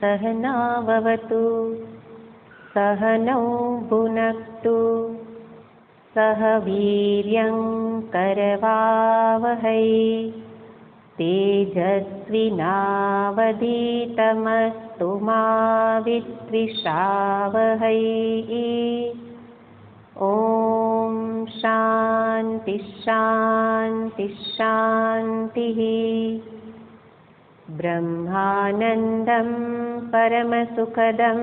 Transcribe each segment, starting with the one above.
सहनाववतु सहनौ भुनक्तु सह वीर्यं करवावहै तेजस्विनावधीतमस्तु मा विद्विषावहै। ॐ शान्ति शान्ति शान्तिः। ब्रह्मानन्दं परमसुखदं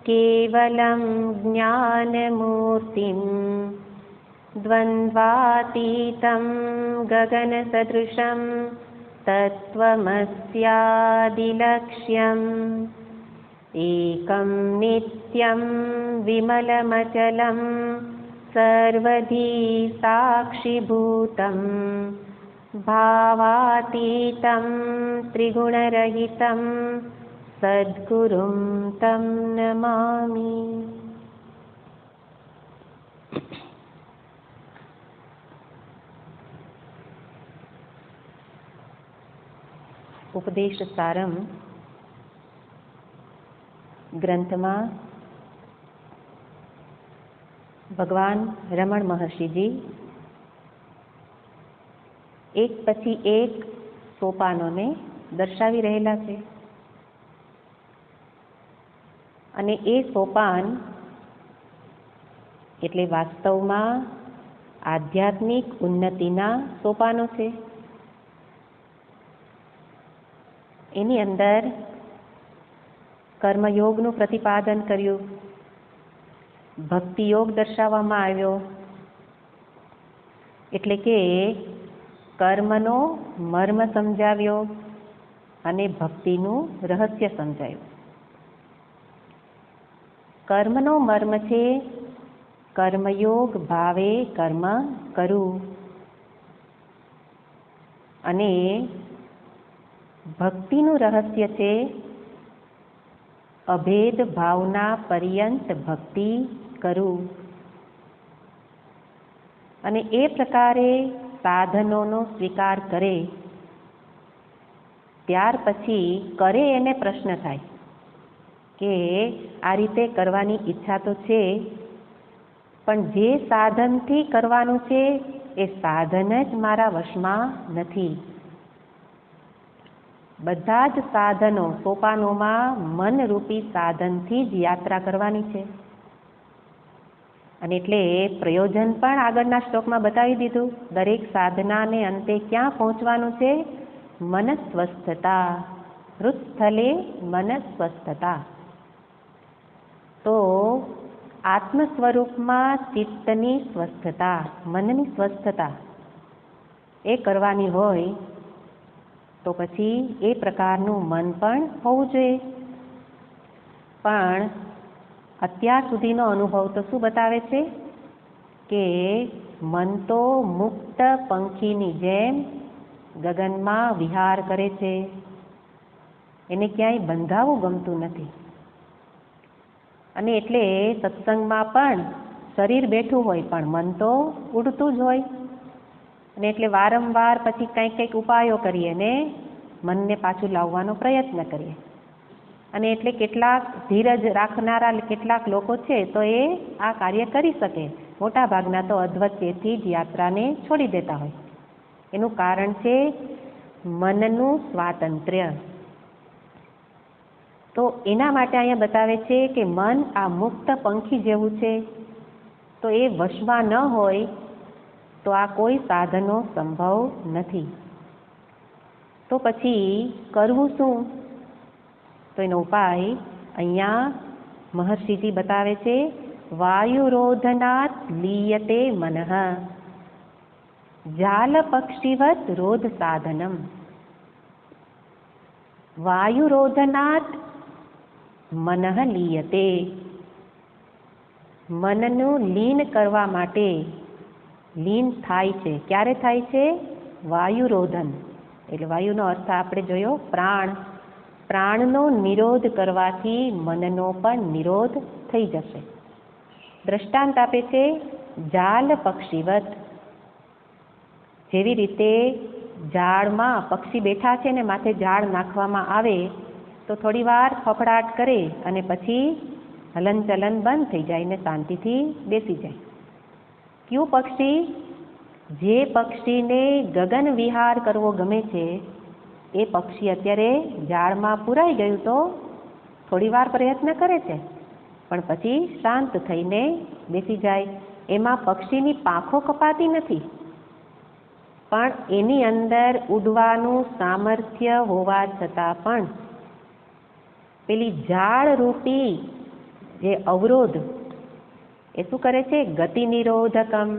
केवलं ज्ञानमूर्तिं द्वन्द्वातीतं गगनसदृशं तत्त्वमस्यादिलक्ष्यम् एकं नित्यं विमलमचलं सर्वधी साक्षिभूतं भावातीतं त्रिगुणरहितं सद्गुरुं तं नमामि। उपदेश सारम ग्रंथમાં ભગવાન રમણ મહર્ષિજી એક પછી એક સોપાનોને દર્શાવી રહેલા છે અને એ સોપાન એટલે વાસ્તવમાં આધ્યાત્મિક ઉન્નતિના સોપાનો છે। એની અંદર કર્મયોગનું પ્રતિપાદન કર્યું, ભક્તિયોગ દર્શાવવામાં આવ્યો, એટલે કે કર્મનો મર્મ સમજાવ્યો અને ભક્તિનું રહસ્ય સમજાયું। કર્મનો મર્મ છે કર્મયોગ ભાવે કર્મ કરવું અને ભક્તિનું રહસ્ય છે અભેદ ભાવના પર્યંત ભક્તિ કરું અને એ પ્રકારે સાધનોનો સ્વીકાર કરે ત્યાર પછી કરે એને પ્રશ્ન થાય કે આ રીતે કરવાની ઈચ્છા તો છે પણ જે સાધનથી કરવાનું છે એ સાધન જ મારા વશમાં નથી। બધા જ સાધનો સોપાનોમાં મનરૂપી સાધનથી જ યાત્રા કરવાની છે અને એટલે પ્રયોજન પણ આગળના શ્લોકમાં બતાવી દીધું। દરેક સાધનાને અંતે ક્યાં પહોંચવાનું છે? મન સ્વસ્થતા, હૃત્સ્થલે મન સ્વસ્થતા। તો આત્મ સ્વરૂપમાં ચિત્તની સ્વસ્થતા, મનની સ્વસ્થતા એ કરવાની હોય તો પછી એ પ્રકારનું મન પણ હોવું જોઈએ। પણ અત્યાર સુધીનો અનુભવ તો શું બતાવે છે કે મન તો મુક્ત પંખીની જેમ ગગનમાં વિહાર કરે છે, એને ક્યાંય બંધાવવું ગમતું નથી અને એટલે સત્સંગમાં પણ શરીર બેઠું હોય પણ મન તો ઉડતું જ હોય અને એટલે વારંવાર પછી કંઈક ઉપાયો કરીએ ને મનને પાછું લાવવાનો પ્રયત્ન કરીએ અને એટલે કેટલાક ધીરજ રાખનારા કેટલાક લોકો છે તો એ આ કાર્ય કરી શકે, મોટા ભાગના તો અધવચ્ચેથી જ યાત્રાને છોડી દેતા હોય। એનું કારણ છે મનનું સ્વાતંત્ર્ય। તો એના માટે અહીંયા બતાવે છે કે મન આ મુક્ત પંખી જેવું છે, તો એ વશમાં ન હોય તો આ કોઈ સાધનો સંભવ નથી। તો પછી કરવું શું? તો એનો ઉપાય અહીંયા મહર્ષિજી બતાવે છે વાયુરોધનાત લીયતે મનઃ જાલ પક્ષીવત રોધ સાધનમ। વાયુરોધનાત મનઃ લીયતે, મનનું લીન કરવા માટે લીન થાય છે। ક્યારે થાય છે? વાયુરોધન એટલે વાયુનો અર્થ આપણે જોયો પ્રાણ, પ્રાણનો નિરોધ કરવાથી મનનો પણ નિરોધ થઈ જશે। દ્રષ્ટાંત આપે છે જાલ પક્ષીવત, જેવી રીતે ઝાડમાં પક્ષી બેઠા છે ને માથે ઝાડ નાખવામાં આવે તો થોડીવાર ફફડાટ કરે અને પછી હલનચલન બંધ થઈ જાય ને શાંતિથી બેસી જાય. કયું પક્ષી? જે પક્ષીને ગગન વિહાર કરવો ગમે છે એ પક્ષી અત્યારે ઝાડમાં પુરાઈ ગયું તો થોડીવાર પ્રયત્ન કરે છે, પણ પછી શાંત થઈને બેસી જાય. એમાં પક્ષીની પાંખો કપાતી નથી, પણ એની અંદર ઉડવાનું સામર્થ્ય હોવા છતાં પણ પેલી ઝાડરૂપી જે અવરોધ એ શું કરે છે? ગતિ નિરોધકમ,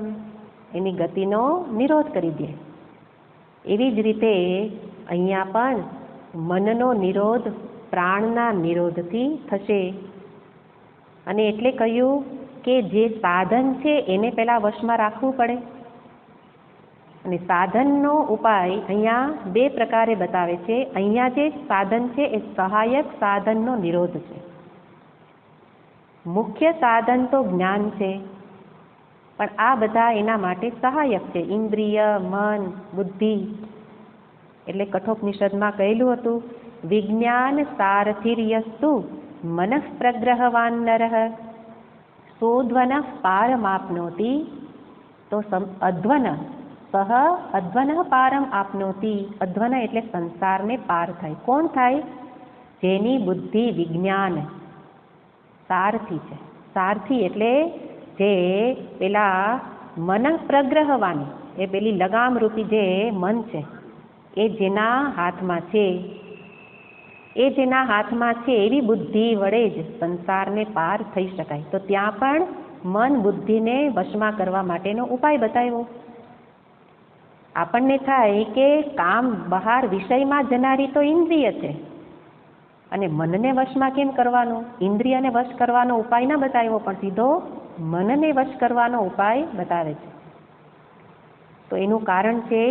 એની ગતિનો નિરોધ કરી દે. એવી જ રીતે અહીંયા પણ મનનો નિરોધ પ્રાણના નિરોધથી થશે. અને એટલે કહ્યું કે જે સાધન છે એને પહેલાં વશમાં રાખવું પડે. અને સાધનનો ઉપાય અહીંયા બે પ્રકારે બતાવે છે. અહીંયા જે સાધન છે એ સહાયક સાધનનો નિરોધ છે. મુખ્ય સાધન તો જ્ઞાન છે, પણ આ બધા એના માટે સહાયક છે. ઇન્દ્રિય, મન, બુદ્ધિ. એટલે કઠોપનિષદમાં કહેલું હતું, વિજ્ઞાન સારથિર્યસ્તુ મનઃ પ્રગ્રહવાન નરઃ સોધ્વન પારમાપ્નોતિ. તો અધ્વન સહ અધ્વન પારમ આપનોતિ. અધ્વન એટલે સંસારને પાર થાય. કોણ થાય? જેની બુદ્ધિ વિજ્ઞાન સારથી છે. સારથી એટલે જે પેલા મન પ્રગ્રહવાન, એ પેલી લગામરૂપી જે મન છે એ જેના હાથમાં છે, એવી બુદ્ધિ વડે જ સંસારને પાર થઈ શકાય. તો ત્યાં પણ મન બુદ્ધિને વશમાં કરવા માટેનો ઉપાય બતાવ્યો. આપણને થાય કે કામ બહાર વિષયમાં જનારી તો ઇન્દ્રિય છે, અને મનને વશમાં કેમ કરવાનો? ઇન્દ્રિયને વશ કરવાનો ઉપાય ના બતાવ્યો, પણ સીધો મનને વશ કરવાનો ઉપાય બતાવે છે. તો એનું કારણ છે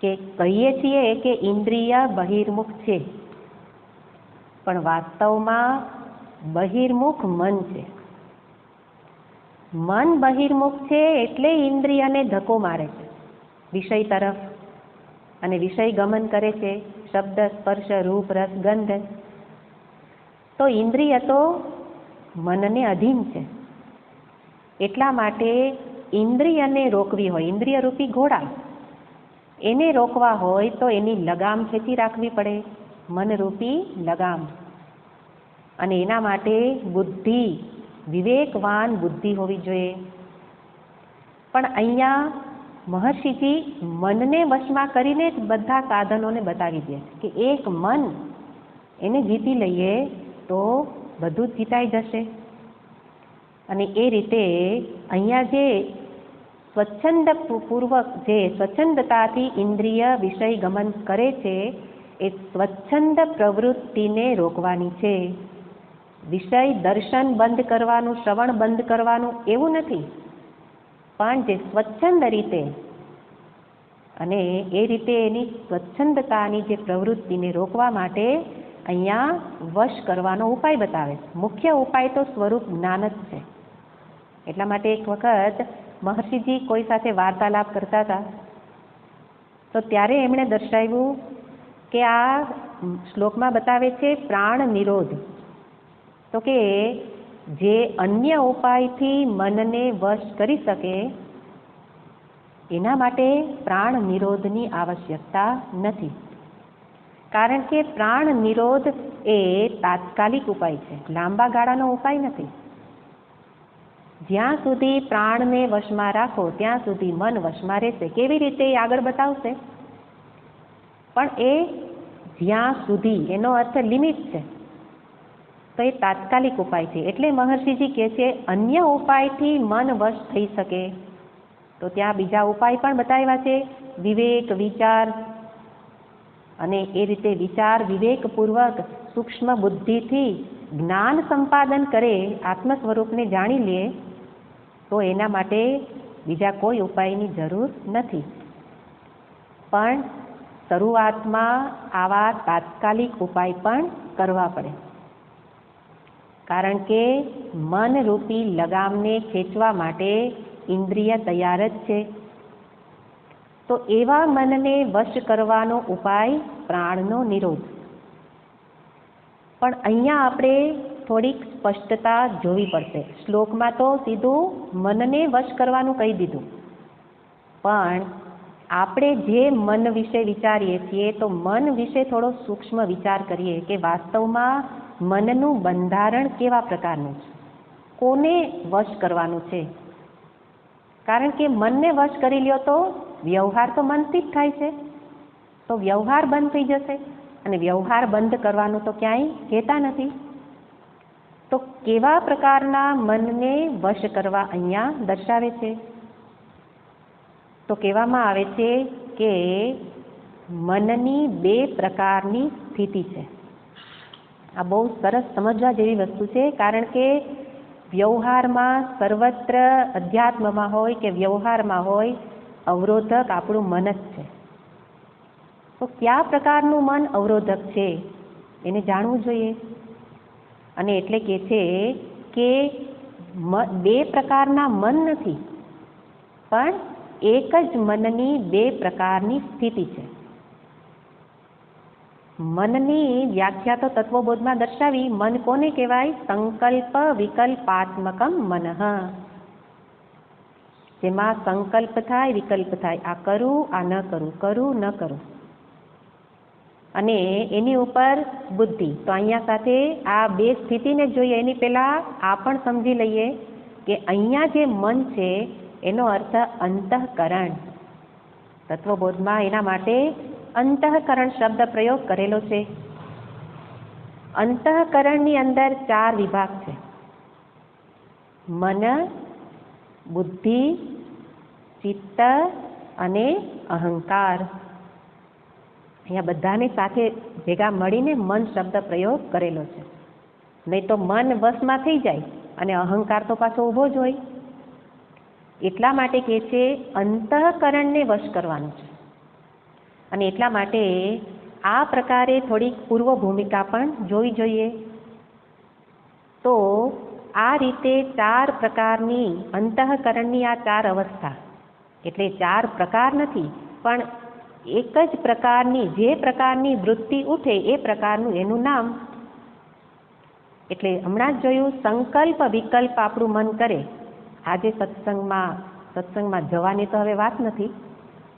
કે કહીએ છીએ કે ઇન્દ્રિય બહિર્મુખ છે, પણ વાસ્તવમાં બહિર્મુખ મન છે. મન બહિર્મુખ છે એટલે ઇન્દ્રિયને ધક્કો મારે છે વિષય તરફ, અને વિષય ગમન કરે છે, શબ્દ, સ્પર્શ, રૂપ, રસ, ગંધ. તો ઇન્દ્રિય તો મનને અધીન છે. એટલા માટે ઇન્દ્રિયને રોકવી હોય, ઇન્દ્રિય રૂપી ઘોડા, એને રોકવા હોય તો એની લગામ ખેંચી રાખવી પડે, મનરૂપી લગામ. અને એના માટે બુદ્ધિ, વિવેકવાન બુદ્ધિ હોવી જોઈએ. પણ અહીંયા મહર્ષિજી મનને વશમાં કરીને જ બધા સાધનોને બતાવી દે કે એક મન એને જીતી લઈએ તો બધું જ જીતાઈ જશે. અને એ રીતે અહીંયા જે સ્વચ્છંદપૂર્વક, જે સ્વચ્છંદતાથી ઇન્દ્રિય વિષય ગમન કરે છે એ સ્વચ્છંદ પ્રવૃત્તિને રોકવાની છે. વિષય દર્શન બંધ કરવાનું, શ્રવણ બંધ કરવાનું એવું નથી, પણ જે સ્વચ્છંદ રીતે, અને એ રીતે એની સ્વચ્છંદતાની જે પ્રવૃત્તિને રોકવા માટે અહીંયા વશ કરવાનો ઉપાય બતાવે છે. મુખ્ય ઉપાય તો સ્વરૂપ જ્ઞાન જ છે. એટલા માટે એક વખત મહર્ષિજી કોઈ સાથે વાર્તાલાપ કરતા હતા, તો ત્યારે એમણે દર્શાવ્યું કે આ શ્લોકમાં બતાવે છે પ્રાણ નિરોધ. તો કે જે અન્ય ઉપાયથી મનને વશ કરી શકે એના માટે પ્રાણ નિરોધની આવશ્યકતા નથી. કારણ કે પ્રાણ નિરોધ એ તાત્કાલિક ઉપાય છે, લાંબા ગાળાનો ઉપાય નથી. જ્યાં સુધી પ્રાણને વશમાં રાખો ત્યાં સુધી મન વશમાં રહેશે. કેવી રીતે એ આગળ બતાવશે, પણ એ જ્યાં સુધી, એનો અર્થ લિમિટ છે. તો એ તાત્કાલિક ઉપાય છે. એટલે મહર્ષિજી કહે છે અન્ય ઉપાયથી મન વશ થઈ શકે તો ત્યાં બીજા ઉપાય પણ બતાવ્યા છે, વિવેક, વિચાર. અને એ રીતે વિચાર વિવેકપૂર્વક સૂક્ષ્મ બુદ્ધિથી જ્ઞાન સંપાદન કરે, આત્મ સ્વરૂપને જાણી લે, તો એના માટે બીજા કોઈ ઉપાયની જરૂર નથી. પણ શરૂઆતમાં આવા તાત્કાલિક ઉપાય પણ કરવા પડે, કારણ કે મનરૂપી લગામને ખેંચવા માટે ઇન્દ્રિય તૈયાર જ છે. તો એવા મનને વશ કરવાનો ઉપાય પ્રાણનો નિરોધ. પણ અહીંયા આપણે થોડીક સ્પષ્ટતા જોવી પડશે. શ્લોકમાં તો સીધું મનને વશ કરવાનું કહી દીધું, પણ આપણે જે મન વિશે વિચારીએ છીએ તો મન વિશે થોડો સૂક્ષ્મ વિચાર કરીએ કે વાસ્તવમાં મનનું બંધારણ કેવા પ્રકારનું છે, કોને વશ કરવાનું છે. કારણ કે મનને વશ કરી લ્યો તો વ્યવહાર તો મનથી જ થાય છે, તો વ્યવહાર બંધ થઈ જશે, અને વ્યવહાર બંધ કરવાનું તો ક્યાંય કહેતા નથી. તો કેવા પ્રકારના મનને વશ કરવા અહીંયા દર્શાવે છે? તો કહેવામાં આવે છે કે મનની બે પ્રકારની સ્થિતિ છે. આ બહુ સરસ સમજવા જેવી વસ્તુ છે, કારણ કે વ્યવહારમાં સર્વત્ર અધ્યાત્મમાં હોય કે વ્યવહારમાં હોય, અવરોધક આપણું મન જ છે. તો કયા પ્રકારનું મન અવરોધક છે એને જાણવું જોઈએ. અને એટલે કહે છે કે બે પ્રકારના મન નથી, પણ એક જ મનની બે પ્રકારની સ્થિતિ છે. મનની વ્યાખ્યા તો તત્વબોધમાં દર્શાવી. મન કોને કહેવાય? સંકલ્પ વિકલ્પાત્મકમ મનઃ, જેમાં સંકલ્પ થાય, વિકલ્પ થાય, આ કરું, આ ન કરું, કરું ન કરું, અને એની ઉપર બુદ્ધિ. તો અહીંયા સાથે આ બે સ્થિતિને જોઈએ એની પહેલા આ પણ સમજી લઈએ કે અહીંયા જે મન છે એનો અર્થ અંતઃકરણ. તત્વબોધમાં એના માટે અંતઃકરણ શબ્દ પ્રયોગ કરેલો છે. અંતઃકરણની અંદર 4 વિભાગ છે: મન, બુદ્ધિ, ચિત્ત અને અહંકાર. અહીંયા બધાની સાથે ભેગા મળીને મન શબ્દ પ્રયોગ કરેલો છે. નહીં તો મન વશમાં થઈ જાય અને અહંકાર તો પાછો ઊભો જ હોય. એટલા માટે કહે છે અંતઃકરણને વશ કરવાનું છે. અને એટલા માટે આ પ્રકારે થોડીક પૂર્વ ભૂમિકા પણ જોવી જોઈએ. તો આ રીતે 4 પ્રકારની અંતઃકરણની આ 4 અવસ્થા, એટલે 4 પ્રકાર નથી, પણ એક જ પ્રકારની, જે પ્રકારની વૃત્તિ ઉઠે એ પ્રકારનું એનું નામ. એટલે હમણાં જ જોયું, સંકલ્પ વિકલ્પ આપણું મન કરે. આજે સત્સંગમાં જવાની તો હવે વાત નથી,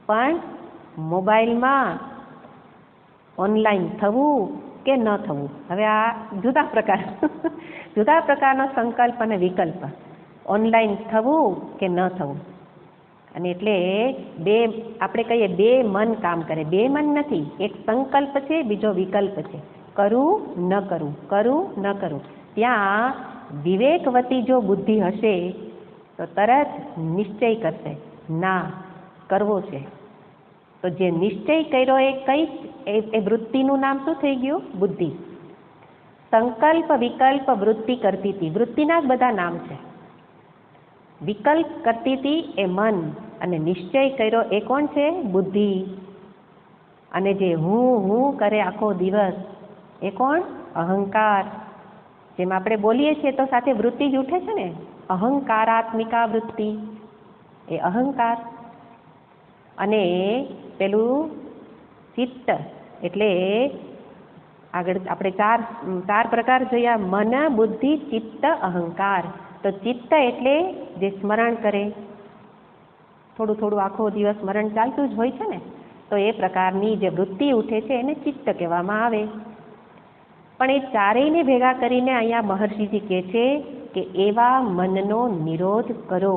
પણ મોબાઈલમાં ઓનલાઈન થવું કે ન થવું, હવે આ જુદા પ્રકારનો સંકલ્પ અને વિકલ્પ. ઓનલાઈન થવું કે ન થવું, અને એટલે આપણે કહીએ બે મન કામ કરે. બે મન નથી, એક સંકલ્પ છે, બીજો વિકલ્પ છે. કરું ન કરું, કરું ન કરું. ત્યાં વિવેકવતી જો બુદ્ધિ હશે તો તરત નિશ્ચય કરશે, ના કરવો છે. તો જે નિશ્ચય કર્યો એ વૃત્તિનું નામ શું થઈ ગયું? બુદ્ધિ. સંકલ્પ વિકલ્પ વૃત્તિ કરતી હતી, વૃત્તિના જ બધા નામ છે. વિકલ્પ કરતી હતી એ મન, અને નિશ્ચય કર્યો એ કોણ છે? બુદ્ધિ. અને જે હું કરે આખો દિવસ એ કોણ? અહંકાર. જેમ આપણે બોલીએ છીએ તો સાથે વૃત્તિ જ ઉઠે છે ને, અહંકારાત્મિકા વૃત્તિ, એ અહંકાર. અને પેલું ચિત્ત, એટલે આગળ આપણે ચાર પ્રકાર જોયા: મન, બુદ્ધિ, ચિત્ત, અહંકાર. તો ચિત્ત એટલે જે સ્મરણ કરે, થોડું થોડું આખો દિવસ સ્મરણ ચાલતું જ હોય છે ને, તો એ પ્રકારની જે વૃત્તિ ઉઠે છે એને ચિત્ત કહેવામાં આવે. પણ એ ચારેયને ભેગા કરીને અહીંયા મહર્ષિજી કહે છે કે એવા મનનો નિરોધ કરો.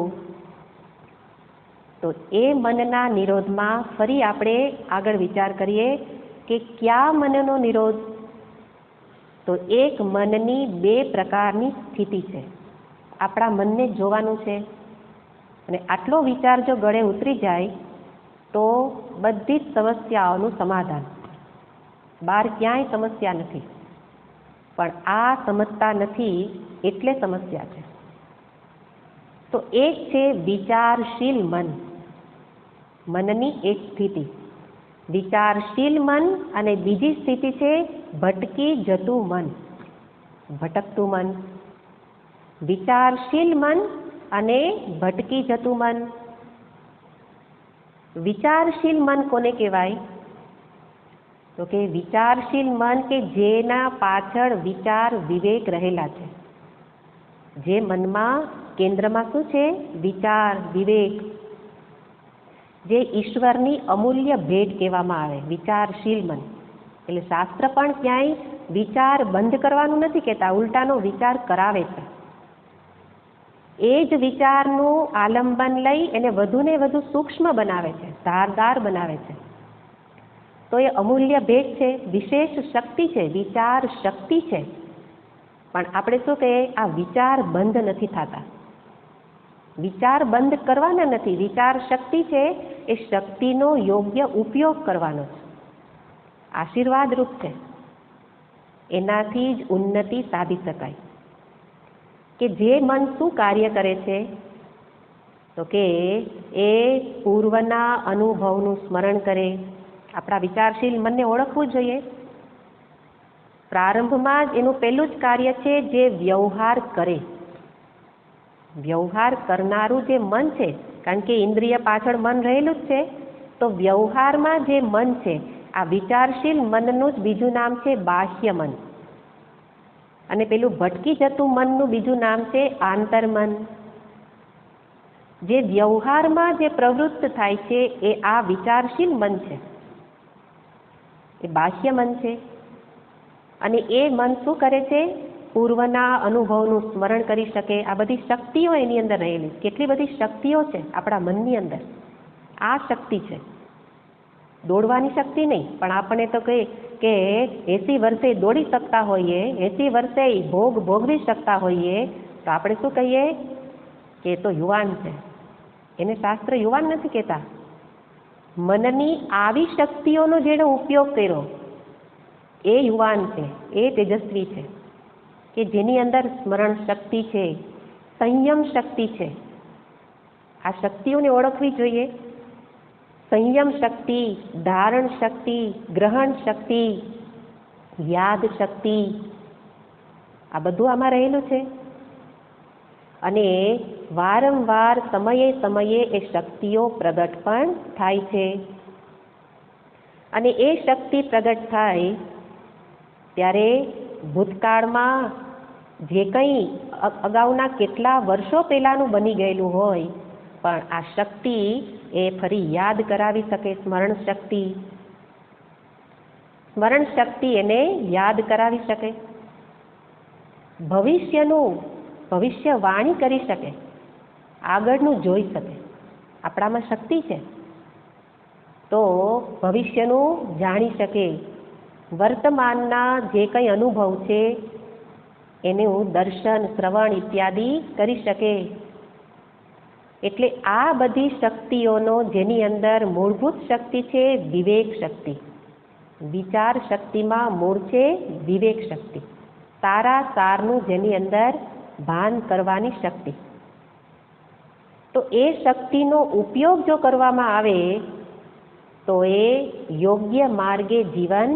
તો એ મનના નિરોધમાં ફરી આપણે આગળ વિચાર કરીએ કે કયા મનનો નિરોધ? તો એક મનની 2 પ્રકારની સ્થિતિ છે. આપણા મનને જોવાનું છે, અને આટલો વિચાર જો ગળે ઉતરી જાય તો બધી જ સમસ્યાઓનું સમાધાન. બહાર ક્યાંય સમસ્યા નથી, પણ આ સમજતા નથી એટલે સમસ્યા છે. તો એક છે વિચારશીલ મન, મનની એક સ્થિતિ વિચારશીલ મન, અને બીજી સ્થિતિ છે ભટકી જતું મન, ભટકતું મન. વિચારશીલ મન અને ભટકી જતું મન. વિચારશીલ મન કોને કહેવાય? તો કે વિચારશીલ મન કે જેના પાછળ વિચાર વિવેક રહેલા છે, જે મનમાં કેન્દ્રમાં શું છે? વિચાર વિવેક, જે ઈશ્વરની અમૂલ્ય ભેટ કહેવામાં આવે, વિચારશીલ મન. એટલે શાસ્ત્ર પણ ક્યાંય વિચાર બંધ કરવાનું નથી કહેતા, ઉલટાનો વિચાર કરાવે છે. એ જ વિચારનું આલંબન લઈ એને વધુ ને વધુ સૂક્ષ્મ બનાવે છે, ધારદાર બનાવે છે. તો એ અમૂલ્ય ભેટ છે, વિશેષ શક્તિ છે, વિચાર શક્તિ છે. પણ આપણે શું કહીએ? આ વિચાર બંધ નથી થતા, વિચાર બંધ કરવાના નથી. વિચાર શક્તિ છે, એ શક્તિનો યોગ્ય ઉપયોગ કરવાનો છે, આશીર્વાદરૂપ છે. એનાથી જ ઉન્નતિ સાધી શકાય. કે જે મન શું કાર્ય કરે છે? તો કે એ પૂર્વના અનુભવનું સ્મરણ કરે. આપણા વિચારશીલ મનને ઓળખવું જોઈએ. પ્રારંભમાં જ એનું પહેલું જ કાર્ય છે જે વ્યવહાર કરે. વ્યવહાર કરનારું જે મન છે, કારણ કે ઇન્દ્રિય પાછળ મન રહેલું જ છે, તો વ્યવહારમાં જે મન છે, આ વિચારશીલ મનનું જ બીજું નામ છે બાહ્ય મન. અને પેલું ભટકી જતું મનનું બીજું નામ છે આંતરમન. જે વ્યવહારમાં જે પ્રવૃત્ત થાય છે એ આ વિચારશીલ મન છે, એ બાહ્ય મન છે. અને એ મન શું કરે છે? પૂર્વના અનુભવનું સ્મરણ કરી શકે. આ બધી શક્તિઓ એની અંદર રહેલી. કેટલી બધી શક્તિઓ છે આપણા મનની અંદર. આ શક્તિ છે, દોડવાની શક્તિ નહીં. પણ આપણે તો કહીએ કે 80 વર્ષે દોડી શકતા હોઈએ, 80 વર્ષે ભોગ ભોગવી શકતા હોઈએ, તો આપણે શું કહીએ? કે એ તો યુવાન છે. એને શાસ્ત્ર યુવાન નથી કહેતા. મનની આવી શક્તિઓનો જેનો ઉપયોગ કર્યો એ યુવાન છે, એ તેજસ્વી છે. કે જેની અંદર સ્મરણ શક્તિ છે, સંયમ શક્તિ છે. આ શક્તિઓને ઓળખવી જોઈએ. સંયમ શક્તિ, ધારણ શક્તિ, ગ્રહણ શક્તિ, યાદ શક્તિ, આ બધું આમાં રહેલું છે. અને વારંવાર સમયે સમયે એ શક્તિઓ પ્રગટ પણ થાય છે. અને એ શક્તિ પ્રગટ થાય ત્યારે ભૂતકાળમાં જે કંઈ અગાઉના કેટલા વર્ષો પહેલાંનું બની ગયેલું હોય, પણ આ શક્તિ એ ફરી યાદ કરાવી શકે. સ્મરણ શક્તિ, સ્મરણ શક્તિ એને યાદ કરાવી શકે. ભવિષ્યવાણી કરી શકે, આગળનું જોઈ શકે. આપણામાં શક્તિ છે તો ભવિષ્યનું જાણી શકે. વર્તમાનના જે કંઈ અનુભવ છે એનું દર્શન, શ્રવણ ઇત્યાદિ કરી શકે. એટલે આ બધી શક્તિઓનો જેની અંદર મૂળભૂત શક્તિ છે વિવેક શક્તિ. વિચાર શક્તિમાં મૂળ છે વિવેક શક્તિ, સારા સારનું જેની અંદર ભાન કરવાની શક્તિ. તો એ શક્તિનો ઉપયોગ જો કરવામાં આવે તો એ યોગ્ય માર્ગે જીવન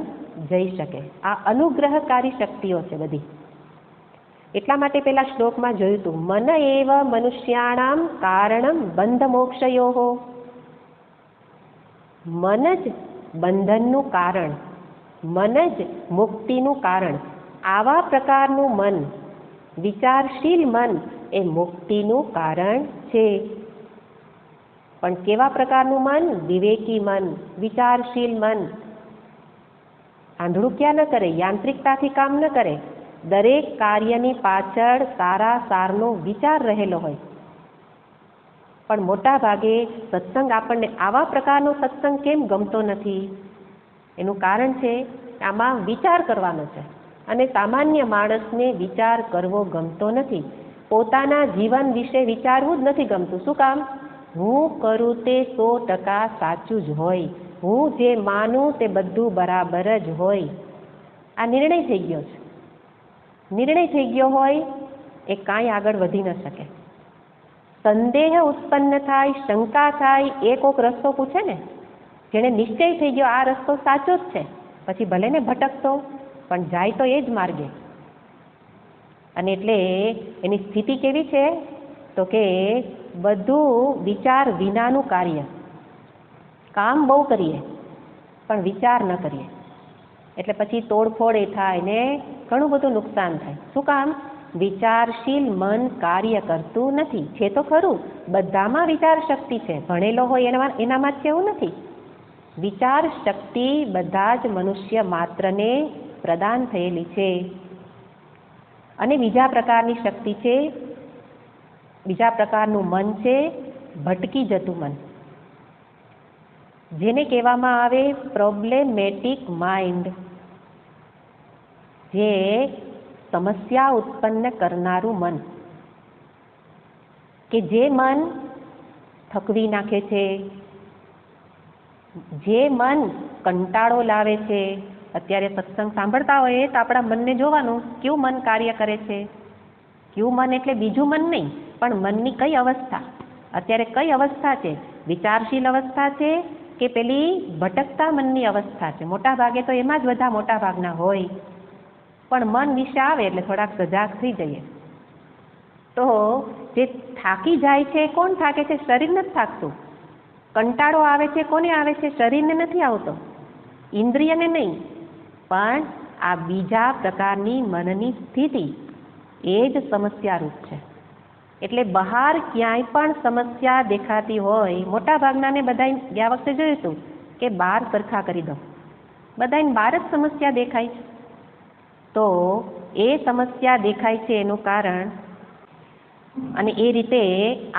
જઈ શકે. આ અનુગ્રહકારી શક્તિઓ છે બધી. એટલા માટે પેલા શ્લોકમાં જોયું હતું, મન એવ મનુષ્યાણામ કારણમ બંધ મોક્ષયોઃ. મન જ બંધનનું કારણ, મન જ મુક્તિનું કારણ. આવા પ્રકારનું મન, વિચારશીલ મન, એ મુક્તિનું કારણ છે. પણ કેવા પ્રકારનું મન? વિવેકી મન, વિચારશીલ મન. આંધળું ન કરે, યાંત્રિકતાથી કામ ન કરે. દરેક કાર્યની પાછળ સારા સારનો વિચાર રહેલો હોય. પણ મોટા ભાગે સત્સંગ આપણને આવા પ્રકારનો સત્સંગ કેમ ગમતો નથી? એનું કારણ છે આમાં વિચાર કરવાનો છે. અને સામાન્ય માણસને વિચાર કરવો ગમતો નથી. પોતાના જીવન વિશે વિચારવું જ નથી ગમતું. શું કામ? હું કરું તે 100% સાચું જ હોય, હું જે માનું તે બધું બરાબર જ હોય. આ નિર્ણય થઈ ગયો છે. નિર્ણય થઈ ગયો હોય એ કાંઈ આગળ વધી ન શકે. સંદેહ ઉત્પન્ન થાય, શંકા થાય. એ કોઈક રસ્તો પૂછે ને, જેને નિશ્ચય થઈ ગયો આ રસ્તો સાચો જ છે, પછી ભલે ને ભટકતો, પણ જાય તો એ જ માર્ગે. અને એટલે એની સ્થિતિ કેવી છે? તો કે બધું વિચાર વિનાનું કાર્ય. કામ બહુ કરીએ પણ વિચાર ન કરીએ. એટલે પછી તોડફોડ એ થાય ને ઘણું બધું નુકસાન થાય. શું કામ? વિચારશીલ મન કાર્ય કરતું નથી. છે તો ખરું, બધામાં વિચાર શક્તિ છે, ભણેલો હોય એનામાં જ એવું નથી. વિચાર શક્તિ બધા જ મનુષ્ય માત્રને પ્રદાન થયેલી છે. અને બીજા પ્રકારની શક્તિ છે, બીજા પ્રકારનું મન છે ભટકી જતું મન, જેને કહેવામાં આવે પ્રોબ્લેમેટિક માઇન્ડ, જે સમસ્યા ઉત્પન્ન કરનારું મન, કે જે મન થકવી નાખે છે, જે મન કંટાળો લાવે છે. અત્યારે સત્સંગ સાંભળતા હોઈએ તો આપણા મનને જોવાનું કેવું મન કાર્ય કરે છે. કેવું મન એટલે બીજું મન નહીં, પણ મનની કઈ અવસ્થા, અત્યારે કઈ અવસ્થા છે? વિચારશીલ અવસ્થા છે કે પેલી ભટકતા મનની અવસ્થા છે? મોટા ભાગે તો એમાં જ બધા મોટા ભાગના હોય, પણ મન વિશે આવે એટલે થોડાક સજાગ થઈ જઈએ. તો જે થાકી જાય છે, કોણ થાકે છે? શરીર નથી થાકતું. કંટાળો આવે છે, કોને આવે છે? શરીરને નથી આવતો, ઇન્દ્રિયને નહીં, પણ આ બીજા પ્રકારની મનની સ્થિતિ એ જ સમસ્યારૂપ છે. એટલે બહાર ક્યાંય પણ સમસ્યા દેખાતી હોય, મોટા ભાગનાને બધાને ગયા વખતે જોયું હતું કે બહાર સરખા કરી દો, બધાને બહાર જ સમસ્યા દેખાય છે. તો એ સમસ્યા દેખાય છે એનું કારણ, અને એ રીતે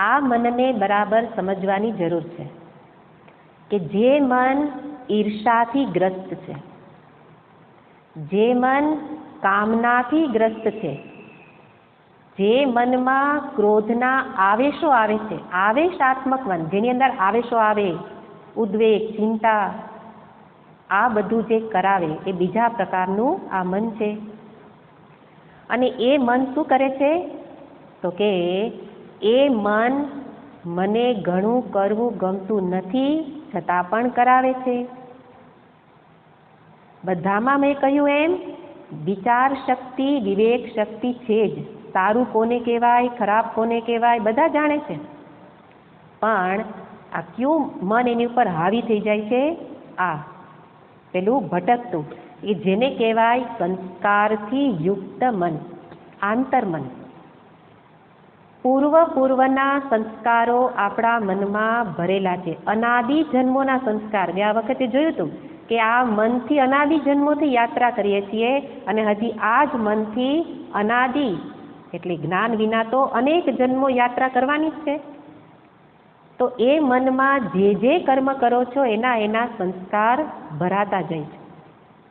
આ મનને બરાબર સમજવાની જરૂર છે કે જે મન ઈર્ષાથી ગ્રસ્ત છે, જે મન કામનાથી ગ્રસ્ત છે, જે મનમાં ક્રોધના આવેશો આવે છે, આવેશાત્મક મન, જેની અંદર આવેશો આવે, ઉદ્વેગ, ચિંતા, આ બધું જે કરાવે એ બીજા પ્રકારનું આ મન છે. અને એ મન શું કરે છે? તો કે એ મન મને ઘણું કરવું ગમતું નથી છતાં પણ કરાવે છે. બધામાં મેં કહ્યું એમ વિચાર શક્તિ, વિવેક શક્તિ છે જ. સારું કોને કહેવાય, ખરાબ કોને કહેવાય, બધા જાણે છે. પણ આ ક્યું મન એની ઉપર હાવી થઈ જાય છે? આ પેલું ભટકતું, એ જેને કહેવાય સંસ્કારથી યુક્ત મન, આંતરમન. પૂર્વના સંસ્કારો આપણા મનમાં ભરેલા છે, અનાદિ જન્મોના સંસ્કાર. ગયા વખતે જોયું હતું કે આ મનથી અનાદિ જન્મોથી યાત્રા કરીએ છીએ, અને હજી આ જ મનથી અનાદિ એટલે જ્ઞાન વિના તો અનેક જન્મો યાત્રા કરવાની જ છે. તો એ મનમાં જે કર્મ કરો છો એના સંસ્કાર ભરાતા જાય છે.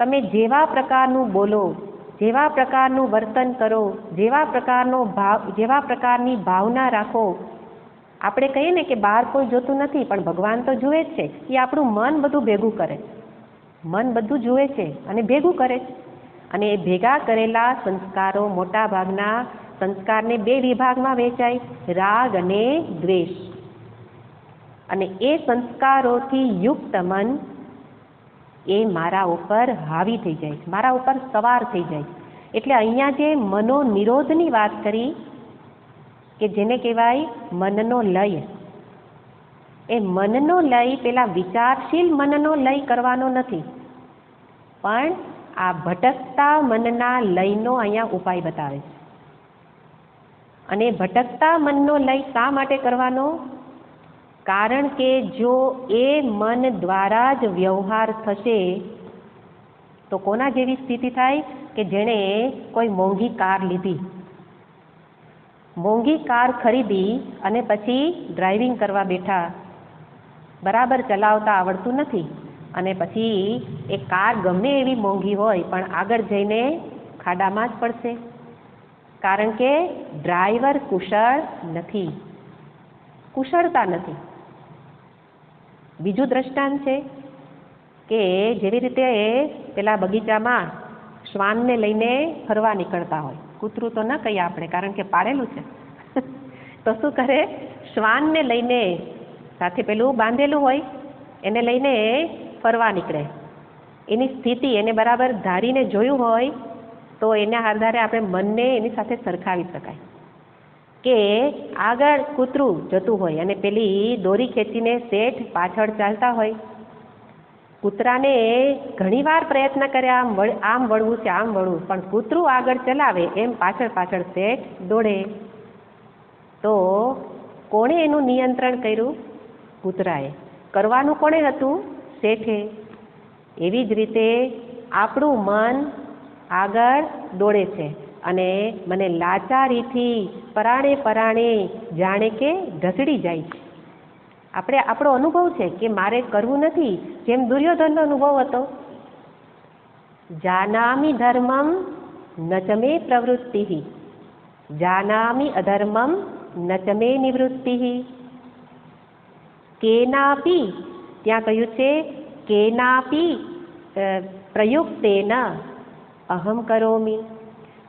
તમે જેવા પ્રકારનું બોલો, જેવા પ્રકારનું વર્તન કરો, જેવા પ્રકારનો ભાવ, જેવા પ્રકારની ભાવના રાખો. આપણે કહીએ ને કે બહાર કોઈ જોતું નથી, પણ ભગવાન તો જુએ જ છે. એ આપણું મન બધું ભેગું કરે, મન બધું જુએ છે અને ભેગું કરે છે. અને એ ભેગા કરેલા સંસ્કારો, મોટા ભાગના સંસ્કારને બે વિભાગમાં વહેંચાય, રાગ અને દ્વેષ. અને એ સંસ્કારોથી યુક્ત મન એ મારા ઉપર હાવી થઈ જાય છે, મારા ઉપર સવાર થઈ જાય છે. એટલે અહીંયા જે મનોનિરોધની વાત કરી કે જેને કહેવાય મનનો લય, એ મનનો લય પેલા વિચારશીલ મનનો લય કરવાનો નથી, પણ આ ભટકતા મનના લયનો અહીંયા ઉપાય બતાવે છે. અને ભટકતા મનનો લય શા માટે કરવાનો? કારણ કે જો એ મન દ્વારા જ વ્યવહાર થશે તો કોના જેવી સ્થિતિ થાય કે જેણે કોઈ મોંઘી કાર લીધી, મોંઘી કાર ખરીદી અને પછી ડ્રાઇવિંગ કરવા બેઠા, બરાબર ચલાવતા આવડતું નથી, અને પછી એ કાર ગમે એવી મોંઘી હોય પણ આગળ જઈને ખાડામાં જ પડશે, કારણ કે ડ્રાઈવર કુશળ નથી, કુશળતા નથી. બીજું દ્રષ્ટાંત છે કે જેવી રીતે પેલા બગીચામાં શ્વાનને લઈને ફરવા નીકળતા હોય, કૂતરું તો ન કહીએ આપણે કારણ કે પાળેલું છે, તો શું કરે? શ્વાનને લઈને સાથે પેલું બાંધેલું હોય એને લઈને ફરવા નીકળે. એની સ્થિતિ એને બરાબર ધારીને જોયું હોય તો એના આધારે આપણે મનને એની સાથે સરખાવી શકાય કે આગળ કૂતરું જતું હોય અને પેલી દોરી ખેંચીને શેઠ પાછળ ચાલતા હોય, કૂતરાને ઘણીવાર પ્રયત્ન કર્યા આમ વળવું છે, આમ વળવું, પણ કૂતરું આગળ ચલાવે એમ પાછળ પાછળ શેઠ દોડે. તો કોણે એનું નિયંત્રણ કર્યું? કૂતરાએ. કરવાનું કોણે હતું? શેઠે. એવી જ રીતે આપણું મન આગળ દોડે છે અને મને લાચારીથી પરાણે પરાણે જાણે કે ઢસડી જાય છે. આપણો અનુભવ છે કે મારે કરવું નથી, જેમ દુર્યોધનનો અનુભવ હતો. જાનામિ ધર્મમ ન ચ મે પ્રવૃત્તિ, જાનામિ અધર્મમ ન ચ મે નિવૃત્તિ. કેનાપી, ત્યાં કહ્યું છે કેનાપી પ્રયુક્તેન અહમ કરોમિ,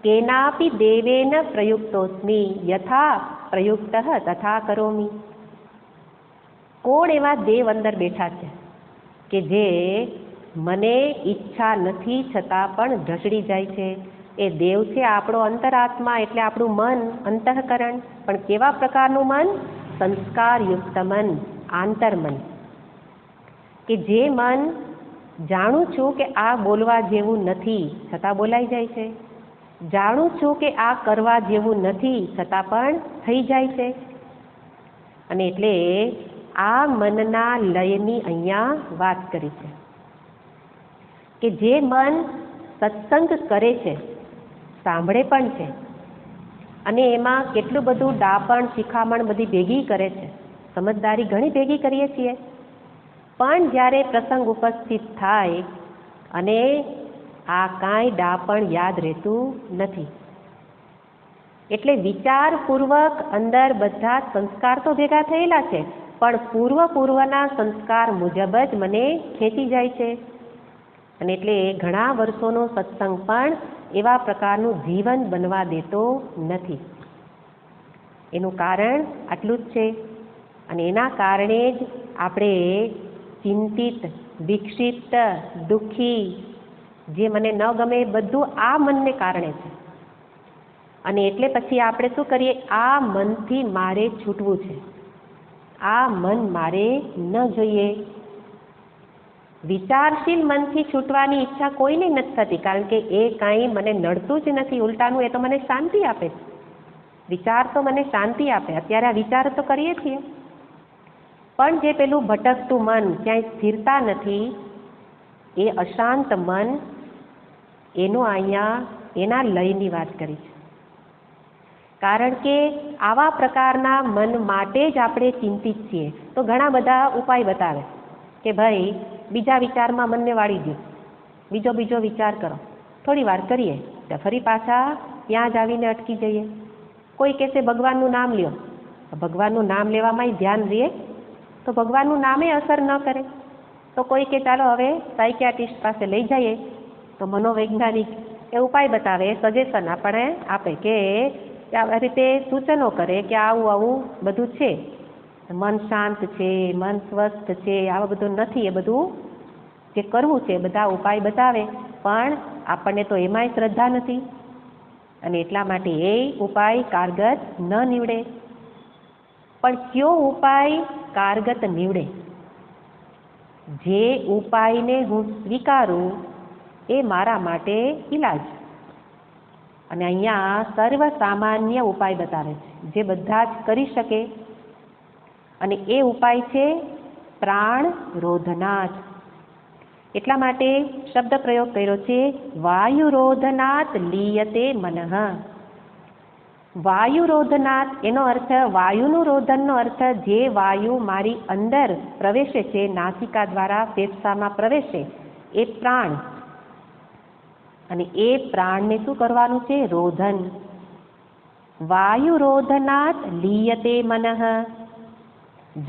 કેનાપી દેવેન પ્રયુક્તોસ્મિ, યથા પ્રયુક્ત તથા કરોમિ. કોણ એવા દેવ અંદર બેઠા છે કે જે મને ઈચ્છા નથી છતાં પણ ઢસડી જાય છે? એ દેવ છે આપણો અંતરાત્મા, એટલે આપણું મન, અંતઃકરણ. પણ કેવા પ્રકારનું મન? સંસ્કારયુક્ત મન, આંતરમન. કે જે મન જાણું છું કે આ બોલવા જેવું નથી છતાં બોલાઈ જાય છે, જાણું છું કે આ કરવા જેવું નથી છતાં પણ થઈ જાય છે. અને એટલે આ મનના લયની અહીંયા વાત કરી છે કે જે મન સત્સંગ કરે છે, સાંભળે પણ છે, અને એમાં કેટલું બધું ડાપણ શિખામણ બધી ભેગી કરે છે, સમજદારી ઘણી ભેગી કરીએ છીએ, પણ જ્યારે પ્રસંગ ઉપસ્થિત થાય અને આ કાંઈ ડાપણ યાદ રહેતું નથી. એટલે વિચારપૂર્વક અંદર બધા સંસ્કાર તો ભેગા થયેલા છે, પણ પૂર્વના સંસ્કાર મુજબ જ મને ખેંચી જાય છે. અને એટલે ઘણા વર્ષોનો સત્સંગ પણ એવા પ્રકારનું જીવન બનવા દેતો નથી. એનું કારણ આટલું જ છે. અને એના કારણે જ આપણે ચિંતિત, વિક્ષિપ્ત, દુઃખી, જે મને ન ગમે બધું આ મનને કારણે છે. અને એટલે પછી આપણે શું કરીએ? આ મનથી મારે છૂટવું છે, આ મન મારે ન જોઈએ. વિચારશીલ મનથી છૂટવાની ઈચ્છા કોઈને નથી થતી, કારણ કે એ કાંઈ મને નડતું જ નથી. ઉલટાનું એ તો મને શાંતિ આપે છે. વિચાર તો મને શાંતિ આપે. અત્યારે આ વિચાર તો કરીએ છીએ, પણ જે પેલું ભટકતું મન, ક્યાંય સ્થિરતા નથી, એ અશાંત મન, એનો અહીંયા એના લયની વાત કરી છે. કારણ કે આવા પ્રકારના મન માટે જ આપણે ચિંતિત છીએ. તો ઘણા બધા ઉપાય બતાવે કે ભાઈ બીજા વિચારમાં મનને વાળી દો, બીજો વિચાર કરો, થોડી વાર કરીએ તો ફરી પાછા ત્યાં જ આવીને અટકી જઈએ. કોઈ કહેશે ભગવાનનું નામ લ્યો, ભગવાનનું નામ લેવામાં ધ્યાન રહે તો ભગવાનનું નામે અસર ન કરે. તો કોઈ કે ચાલો હવે સાયકિયાટ્રિસ્ટ પાસે લઈ જઈએ, તો મનોવૈજ્ઞાનિક એ ઉપાય બતાવે, સજેશન આપણે આપે કે આ રીતે સૂચનો કરે કે આવું બધું છે, મન શાંત છે, મન સ્વસ્થ છે, આવું બધું નથી, એ બધું જે કરવું છે બધા ઉપાય બતાવે, પણ આપણને તો એમાંય શ્રદ્ધા નથી. અને એટલા માટે એ ઉપાય કારગત ન નીવડે. પણ કયો ઉપાય કારગત નીવડે? જે ઉપાયને હું સ્વીકારું એ મારા માટે ઈલાજ. અને અહીંયા સર્વ સામાન્ય ઉપાય બતાવે છે, જે બધા જ કરી શકે. અને એ ઉપાય છે પ્રાણ રોધનાથ. એટલા માટે શબ્દ પ્રયોગ કર્યો છે વાયુ રોધનાથ લીયતે મનઃ. વાયુ રોધનાથ એનો અર્થ, વાયુનું રોધનનો અર્થ, જે વાયુ મારી અંદર પ્રવેશે છે, નાસિકા દ્વારા ફેફસામાં પ્રવેશે, એ પ્રાણ. અને એ પ્રાણને શું કરવાનું છે? રોધન. વાયુ રોધનાથ લીયતે મનઃ.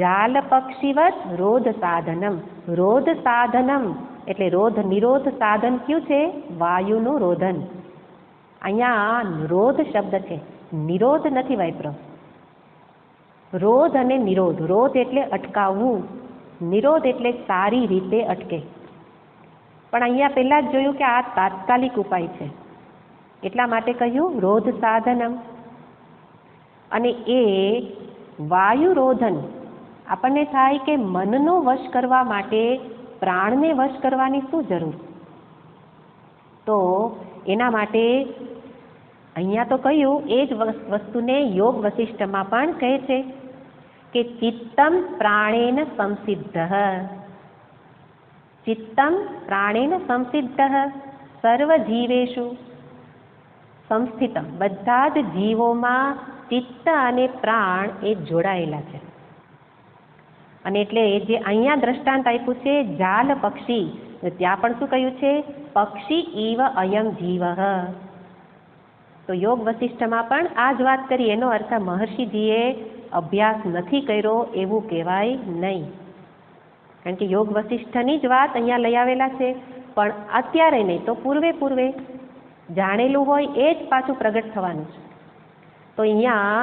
જાલ પક્ષીવત રોધ સાધનમ. રોધ સાધનમ એટલે રોધ નિરોધ સાધન કયું છે? વાયુનું રોધન. અહીંયા રોધ શબ્દ છે, નિરોધ નથી વાપરો. રોધ અને નિરોધ. રોધ એટલે અટકાવવું, નિરોધ એટલે સારી રીતે અટકે. પણ અહીંયા પહેલા જ જોયું કે આ તાત્કાલિક ઉપાય છે, એટલા માટે કહ્યું રોધ સાધનમ. અને એ વાયુ રોધન આપણને થાય કે મનનો વશ કરવા માટે પ્રાણને વશ કરવાની શું જરૂર? તો એના માટે અહીંયા તો કહ્યું એ જ વસ્તુને યોગ વશિષ્ઠમાં પણ કહે છે કે ચિત્તમ પ્રાણેન સંસિદ્ધ, ચિત્તમ પ્રાણેન સંસિદ્ધ સર્વજીવેષુ સંસ્થિતમ, બધા જ જીવોમાં ચિત્ત અને પ્રાણ એ જોડાયેલા છે. અને એટલે જે અહીંયા દ્રષ્ટાંત આપ્યું છે જાલ પક્ષી, ત્યાં પણ શું કહ્યું છે? પક્ષી ઇવ અયમ જીવ. તો યોગ વશિષ્ઠમાં પણ આ જ વાત કરી. એનો અર્થ મહર્ષિજીએ અભ્યાસ નથી કર્યો એવું કહેવાય નહીં, કારણ કે યોગ વશિષ્ઠની જ વાત અહીંયા લઈ આવેલા છે. પણ અત્યારે નહીં તો પૂર્વે જાણેલું હોય એ જ પાછું પ્રગટ થવાનું છે. તો અહીંયા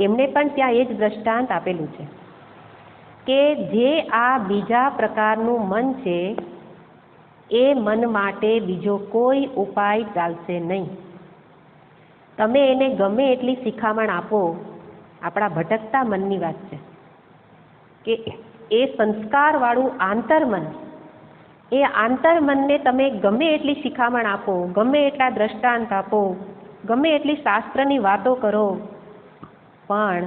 એમને પણ ત્યાં એ જ દ્રષ્ટાંત આપેલું છે કે જે આ બીજા પ્રકારનું મન છે એ મન માટે બીજો કોઈ ઉપાય ચાલશે નહીં. તમે એને ગમે એટલી શિખામણ આપો, આપણા ભટકતા મનની વાત છે કે એ સંસ્કારવાળું આંતરમન, એ આંતરમનને તમે ગમે એટલી શિખામણ આપો, ગમે એટલા દ્રષ્ટાંત આપો, ગમે એટલી શાસ્ત્રની વાતો કરો, પણ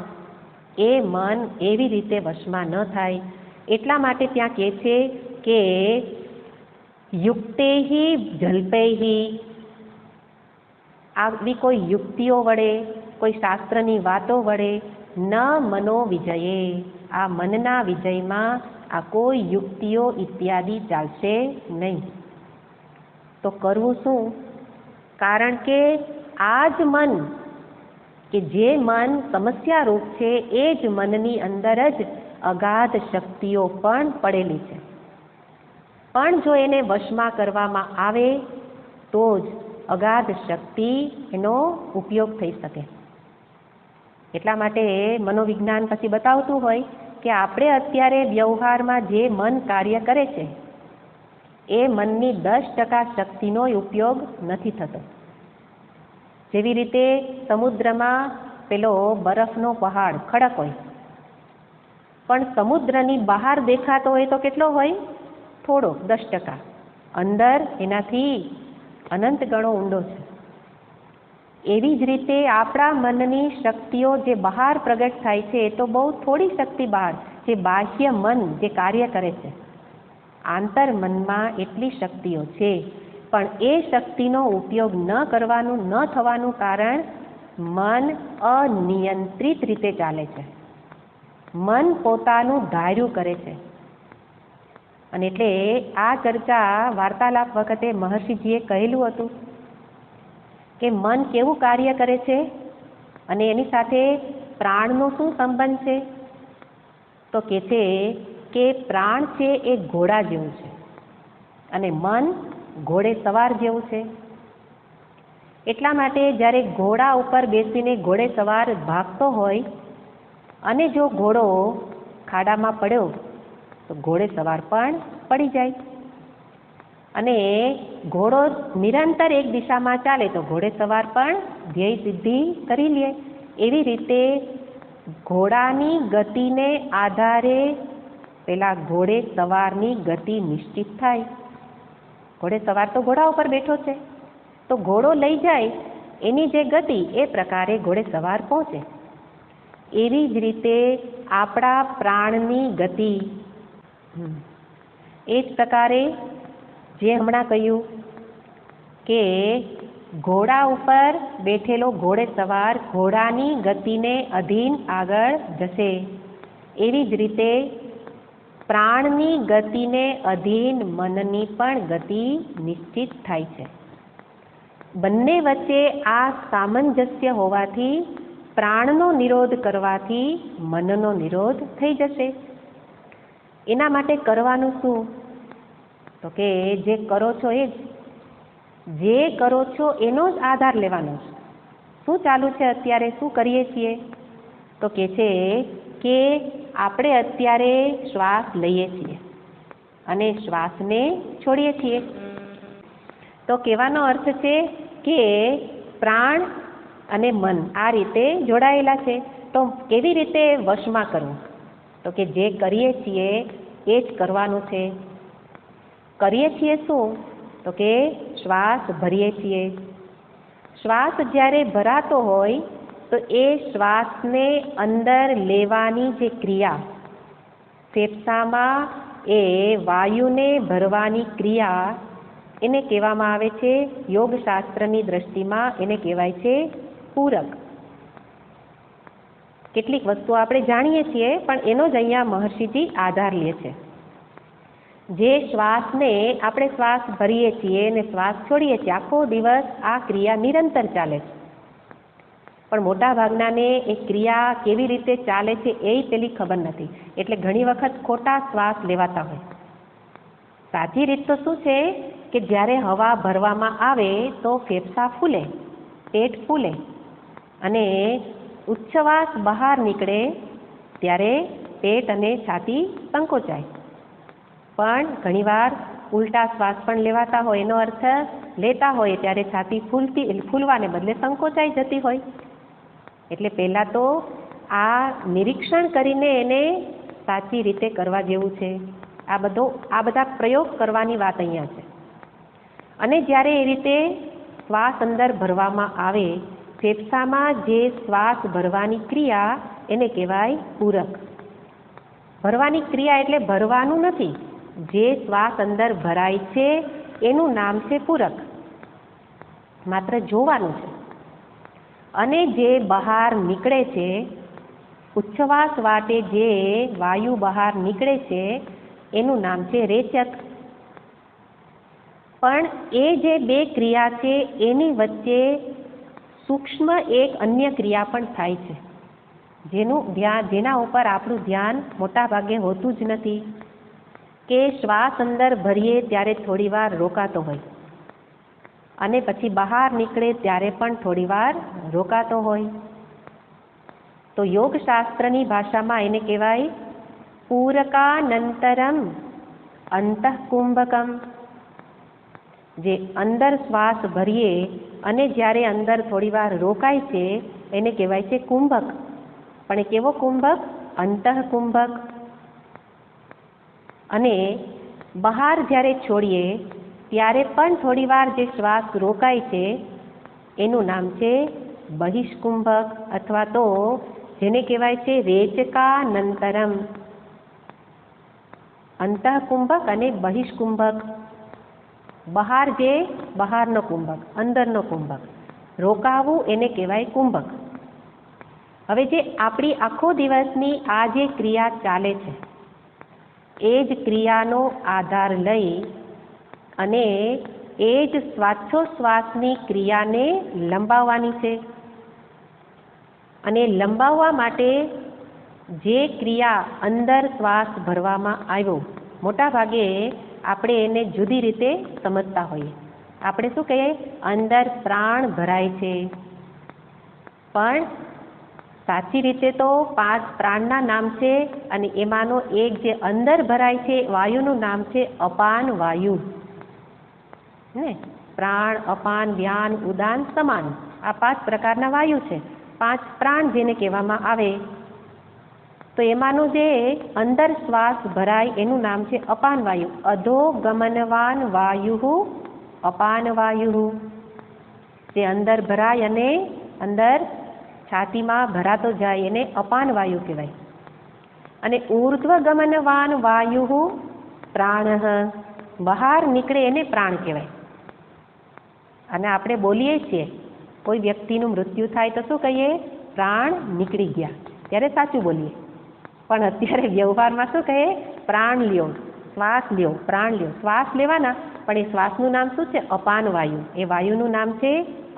એ મન એવી રીતે વશમાં ન થાય. એટલા માટે ત્યાં કહે છે કે યુક્તેહી જલ્પૈહી, આવી કોઈ યુક્તિઓ વડે, કોઈ શાસ્ત્રની વાતો વડે ન મનો વિજયે, આ મનના વિજયમાં આ કોઈ યુક્તિઓ ઇત્યાદિ ચાલશે નહીં. તો કરવું શું? કારણ કે આ જ મન, કે જે મન સમસ્યારૂપ છે, એ જ મનની અંદર જ અગાધ શક્તિઓ પણ પડેલી છે. પણ જો એને વશમાં કરવામાં આવે તો જ અગાધ શક્તિ એનો ઉપયોગ થઈ શકે. એટલા માટે મનોવિજ્ઞાન પછી બતાવતું હોય કે આપણે અત્યારે વ્યવહારમાં જે મન કાર્ય કરે છે એ મનની 10% શક્તિનો ઉપયોગ નથી થતો. જેવી રીતે સમુદ્રમાં પેલો બરફનો પહાડ ખડક હોય, પણ સમુદ્રની બહાર દેખાતો હોય તો કેટલો હોય? થોડો, 10%. અંદર એનાથી અનંત ગણો ઊંડો છે. એવી જ રીતે આપણા મનની શક્તિઓ જે બહાર પ્રગટ થાય છે એ તો બહુ થોડી શક્તિ બહાર, જે બાહ્ય મન જે કાર્ય કરે છે, આંતર મનમાં એટલી શક્તિઓ છે. પણ એ શક્તિનો ઉપયોગ ન કરવાનું, ન થવાનું કારણ મન અનિયંત્રિત રીતે ચાલે છે. મન પોતાનું ધાર્યું કરે છે. અને એટલે આ ચર્ચા વાર્તાલાપ વખતે મહર્ષિજીએ કહેલું હતું કે મન કેવું કાર્ય કરે છે અને એની સાથે પ્રાણનો શું સંબંધ છે? તો કહે છે કે પ્રાણ છે એ ઘોડા જેવું છે અને મન ઘોડે સવાર જેવું છે. એટલા માટે જ્યારે ઘોડા ઉપર બેસીને ઘોડે સવાર ભાગતો હોય અને જો ઘોડો ખાડામાં પડ્યો તો ઘોડે સવાર પણ પડી જાય. અને ઘોડો નિરંતર એક દિશામાં ચાલે તો ઘોડે સવાર પણ ધ્યેય સિદ્ધિ કરી લે. એવી રીતે ઘોડાની ગતિને આધારે પેલા ઘોડે સવારની ગતિ નિશ્ચિત થાય. ઘોડે સવાર તો ઘોડા ઉપર બેઠો છે, તો ઘોડો લઈ જાય એની જે ગતિ એ પ્રકારે ઘોડે સવાર પહોંચે. એવી જ રીતે આપણા પ્રાણની ગતિ એ જ પ્રકારે જે હમણાં કહ્યું કે ઘોડા ઉપર બેઠેલો ઘોડે સવાર ઘોડાની ગતિને અધીન આગળ જશે, એવી જ રીતે પ્રાણની ગતિને અધીન મનની પણ ગતિ નિશ્ચિત થાય છે. બંને વચ્ચે આ સામંજસ્ય હોવાથી પ્રાણનો નિરોધ કરવાથી મનનો નિરોધ થઈ જશે. એના માટે કરવાનું શું? તો કે જે કરો છો એ જ, જે કરો છો એનો જ આધાર લેવાનો છે. શું ચાલુ છે અત્યારે, શું કરીએ છીએ? તો કહે છે કે આપણે અત્યારે શ્વાસ લઈએ છીએ અને શ્વાસને છોડીએ છીએ. તો કહેવાનો અર્થ છે કે પ્રાણ અને મન આ રીતે જોડાયેલા છે. તો કેવી રીતે વશમાં કરવું? તો કે જે કરીએ છીએ એ જ કરવાનું છે. કરીએ છીએ શું? તો કે શ્વાસ ભરીએ છીએ. શ્વાસ જ્યારે ભરાતો હોય તો એ શ્વાસને અંદર લેવાની જે ક્રિયા, ફેફસામાં એ વાયુને ભરવાની ક્રિયા, એને કહેવામાં આવે છે, યોગશાસ્ત્રની દ્રષ્ટિમાં એને કહેવાય છે પૂરક. કેટલીક વસ્તુઓ આપણે જાણીએ છીએ, પણ એનો જ અહીંયા મહર્ષિજી આધાર લે છે. જે શ્વાસને આપણે શ્વાસ ભરીએ છીએ અને શ્વાસ છોડીએ છીએ, આખો દિવસ આ ક્રિયા નિરંતર ચાલે છે. પણ મોટા ભાગનાને એ ક્રિયા કેવી રીતે ચાલે છે એ પેલી ખબર નથી, એટલે ઘણી વખત ખોટા શ્વાસ લેવાતા હોય. સાચી રીત તો શું છે કે જ્યારે હવા ભરવામાં આવે તો ફેફસા ફૂલે, પેટ ફૂલે, અને ઉચ્છવાસ બહાર નીકળે ત્યારે પેટ અને છાતી સંકોચાય. પણ ઘણીવાર ઉલટા શ્વાસ પણ લેવાતા હોય, એનો અર્થ લેતા હોય ત્યારે છાતી ફૂલવાને બદલે સંકોચાઈ જતી હોય. એટલે પહેલાં તો આ નિરીક્ષણ કરીને એને સાચી રીતે કરવા જેવું છે. આ બધા પ્રયોગ કરવાની વાત અહીંયા છે. અને જ્યારે એ રીતે શ્વાસ અંદર ભરવામાં આવે, ફેફસામાં જે શ્વાસ ભરવાની ક્રિયા એને કહેવાય પૂરક. ભરવાની ક્રિયા એટલે ભરવાનું નથી, જે શ્વાસ અંદર ભરાય છે એનું નામ છે પૂરક. માત્ર જોવાનું છે. અને જે બહાર નીકળે છે, ઉચ્છવાસ વાટે જે વાયુ બહાર નીકળે છે એનું નામ છે રેચક. પણ એ જે બે ક્રિયા છે એની વચ્ચે સૂક્ષ્મ એક અન્ય ક્રિયા પણ થાય છે, જેના ઉપર આપણું ધ્યાન મોટા ભાગે હોતું જ નથી. કે શ્વાસ અંદર ભરીએ ત્યારે થોડી વાર રોકાતો હોય, અને પછી બહાર નીકળે ત્યારે પણ થોડી વાર રોકાતો હોય. તો યોગશાસ્ત્રની ભાષામાં એને કહેવાય પૂરકાનંતરમ અંતઃકુંભકમ. જે અંદર શ્વાસ ભરીએ અને જ્યારે અંદર થોડી વાર રોકાય છે એને કહેવાય છે કુંભક. પણ એ કેવો કુંભક? અંતઃકુંભક. અને બહાર જ્યારે છોડીએ ત્યારે પણ થોડી વાર જે શ્વાસ રોકાય છે એનું નામ છે બહિષ્કુંભક, અથવા તો જેને કહેવાય છે રેચકાનંતરમ. અંતઃકુંભક અને બહિષ્કુંભક. બહારનો કુંભક, અંદરનો કુંભક. રોકાવું એને કહેવાય કુંભક. હવે જે આપણી આખો દિવસની આ જે ક્રિયા ચાલે છે એ જ ક્રિયાનો આધાર લઈ અને એ જ શ્વાસોશ્વાસની ક્રિયાને લંબાવવાની છે. અને લંબાવવા માટે જે ક્રિયા અંદર શ્વાસ ભરવામાં આવ્યો, મોટા ભાગે આપણે એને જુદી રીતે સમજતા હોઈએ. આપણે શું કહીએ? અંદર પ્રાણ ભરાય છે. પણ સાચી રીતે તો 5 પ્રાણના નામ છે, અને એમાંનો એક જે અંદર ભરાય છે વાયુનું નામ છે અપાન વાયુ. ને પ્રાણ, અપાન, વ્યાન, ઉદાન, સમાન, આ 5 પ્રકારના વાયુ છે. 5 પ્રાણ જેને કહેવામાં આવે. તો એમાંનું જે અંદર શ્વાસ ભરાય એનું નામ છે અપાન વાયુ. અધોગમનવાન વાયુ અપાન વાયુ. જે અંદર ભરાય અને અંદર છાતીમાં ભરાતો જાય એને અપાન વાયુ કહેવાય. અને ઉર્ધ્વગમનવાન વાયુ પ્રાણ, બહાર નીકળે એને પ્રાણ કહેવાય. અને આપણે બોલીએ છીએ, કોઈ વ્યક્તિનું મૃત્યુ થાય તો શું કહીએ? પ્રાણ નીકળી ગયા, ત્યારે સાચું બોલીએ. પણ અત્યારે વ્યવહારમાં શું કહીએ? પ્રાણ લ્યો, શ્વાસ લ્યો, પ્રાણ લ્યો. શ્વાસ લેવાના, પણ એ શ્વાસનું નામ શું છે? અપાન વાયુ. એ વાયુનું નામ છે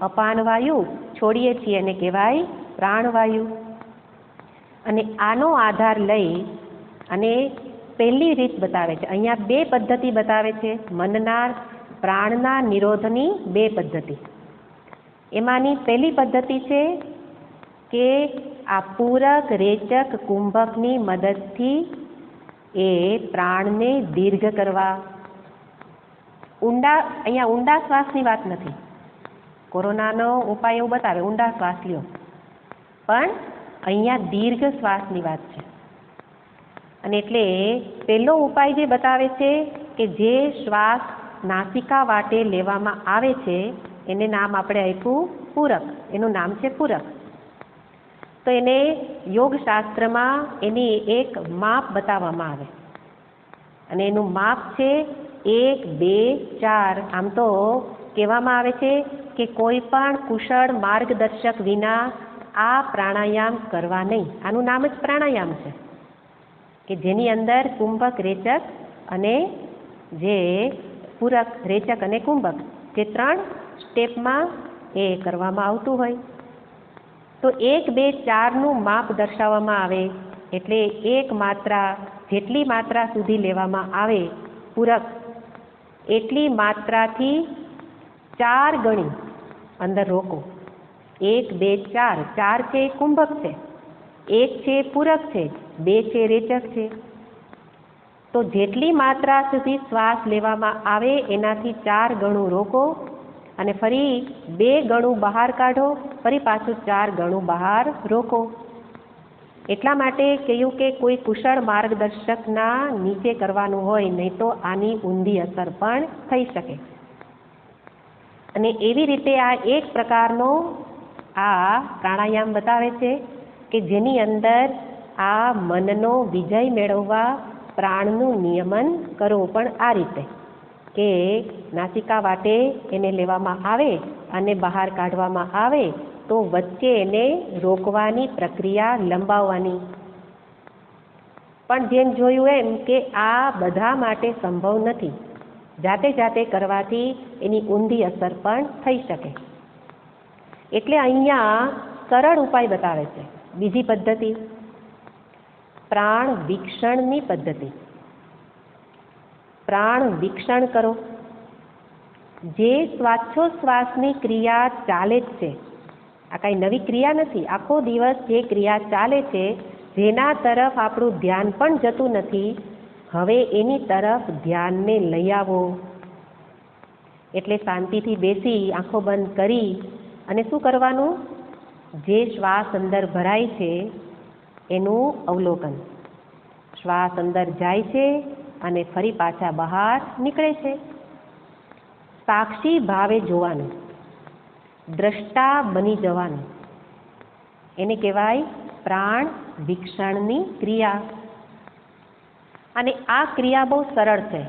અપાન વાયુ. છોડીએ છીએ એને કહેવાય પ્રાણવાયુ. અને આનો આધાર લઈ અને પહેલી રીત બતાવે છે. અહીંયા 2 પદ્ધતિ બતાવે છે, મનના પ્રાણના નિરોધની 2 પદ્ધતિ. એમાંની પહેલી પદ્ધતિ છે કે આ પૂરક રેચક કુંભકની મદદથી એ પ્રાણને દીર્ઘ કરવા. અહીંયા ઊંડા શ્વાસની વાત નથી. કોરોનાનો ઉપાય એવું બતાવે, ઊંડા શ્વાસ લ્યો. પણ અહીંયા દીર્ઘ શ્વાસની વાત છે. અને એટલે પહેલો ઉપાય જે બતાવે છે કે જે શ્વાસ નાસિકા વાટે લેવામાં આવે છે એને નામ આપણે આપ્યું પૂરક. એનું નામ છે પૂરક. તો એને યોગશાસ્ત્રમાં એની એક માપ બતાવવામાં આવે અને એનું માપ છે 1, 2, 4. આમ તો કહેવામાં આવે છે કે કોઈ પણ કુશળ માર્ગદર્શક વિના આ પ્રાણાયામ કરવા નહીં. આનું નામ જ પ્રાણાયામ છે કે જેની અંદર કુંભક, રેચક અને જે પૂરક, રેચક અને કુંભક જે 3 સ્ટેપમાં એ કરવામાં આવતું હોય. તો 1, 2, 4નું માપ દર્શાવવામાં આવે એટલે એક માત્રા જેટલી માત્રા સુધી લેવામાં આવે પૂરક એટલી માત્રાથી 4 ગણી અંદર રોકો. 1, 2, 4. 4 છે એ કુંભક છે, 1 છે પૂરક છે, 2 છે રેચક છે. તો જેટલી માત્રા સુધી શ્વાસ લેવામાં આવે એનાથી 4 ગણું રોકો અને ફરી 2 ગણું બહાર કાઢો, ફરી પાછું 4 ગણું બહાર રોકો. એટલા માટે કહ્યું કે કોઈ કુશળ માર્ગદર્શકના નીચે કરવાનું હોય, નહીં તો આની ઊંધી અસર પણ થઈ શકે. અને એવી રીતે આ એક પ્રકારનો આ પ્રાણાયામ બતાવે છે કે જેની અંદર આ મનનો વિજય મેળવવા પ્રાણનું નિયમન કરવું, પણ આ રીતે કે નાસિકા વાટે એને લેવામાં આવે અને બહાર કાઢવામાં આવે તો વચ્ચે એને રોકવાની પ્રક્રિયા લંબાવવાની. પણ જેમ જોયું એમ કે આ બધા માટે સંભવ નથી. જાતે જાતે કરવાથી એની ઊંધી અસર પણ થઈ શકે. એટલે અહીંયા સરળ ઉપાય બતાવે છે. બીજી પદ્ધતિ પ્રાણ વિક્ષણની પદ્ધતિ. પ્રાણ વિક્ષણ કરો. જે શ્વાસોશ્વાસની ક્રિયા ચાલે જ છે, આ કાંઈ નવી ક્રિયા નથી. આખો દિવસ જે ક્રિયા ચાલે છે જેના તરફ આપણું ધ્યાન પણ જતું નથી, હવે એની તરફ ધ્યાનને લઈ આવો. એટલે શાંતિથી બેસી આંખો બંધ કરી અને શું કરવાનું? જે શ્વાસ અંદર ભરાય છે એનું અવલોકન. શ્વાસ અંદર જાય છે અને ફરી પાછા બહાર નીકળે છે. સાક્ષી ભાવે જોવાનું, દ્રષ્ટા બની જવાનું. એને કહેવાય પ્રાણ વિક્ષણની ક્રિયા. અને આ ક્રિયા બહુ સરળ છે.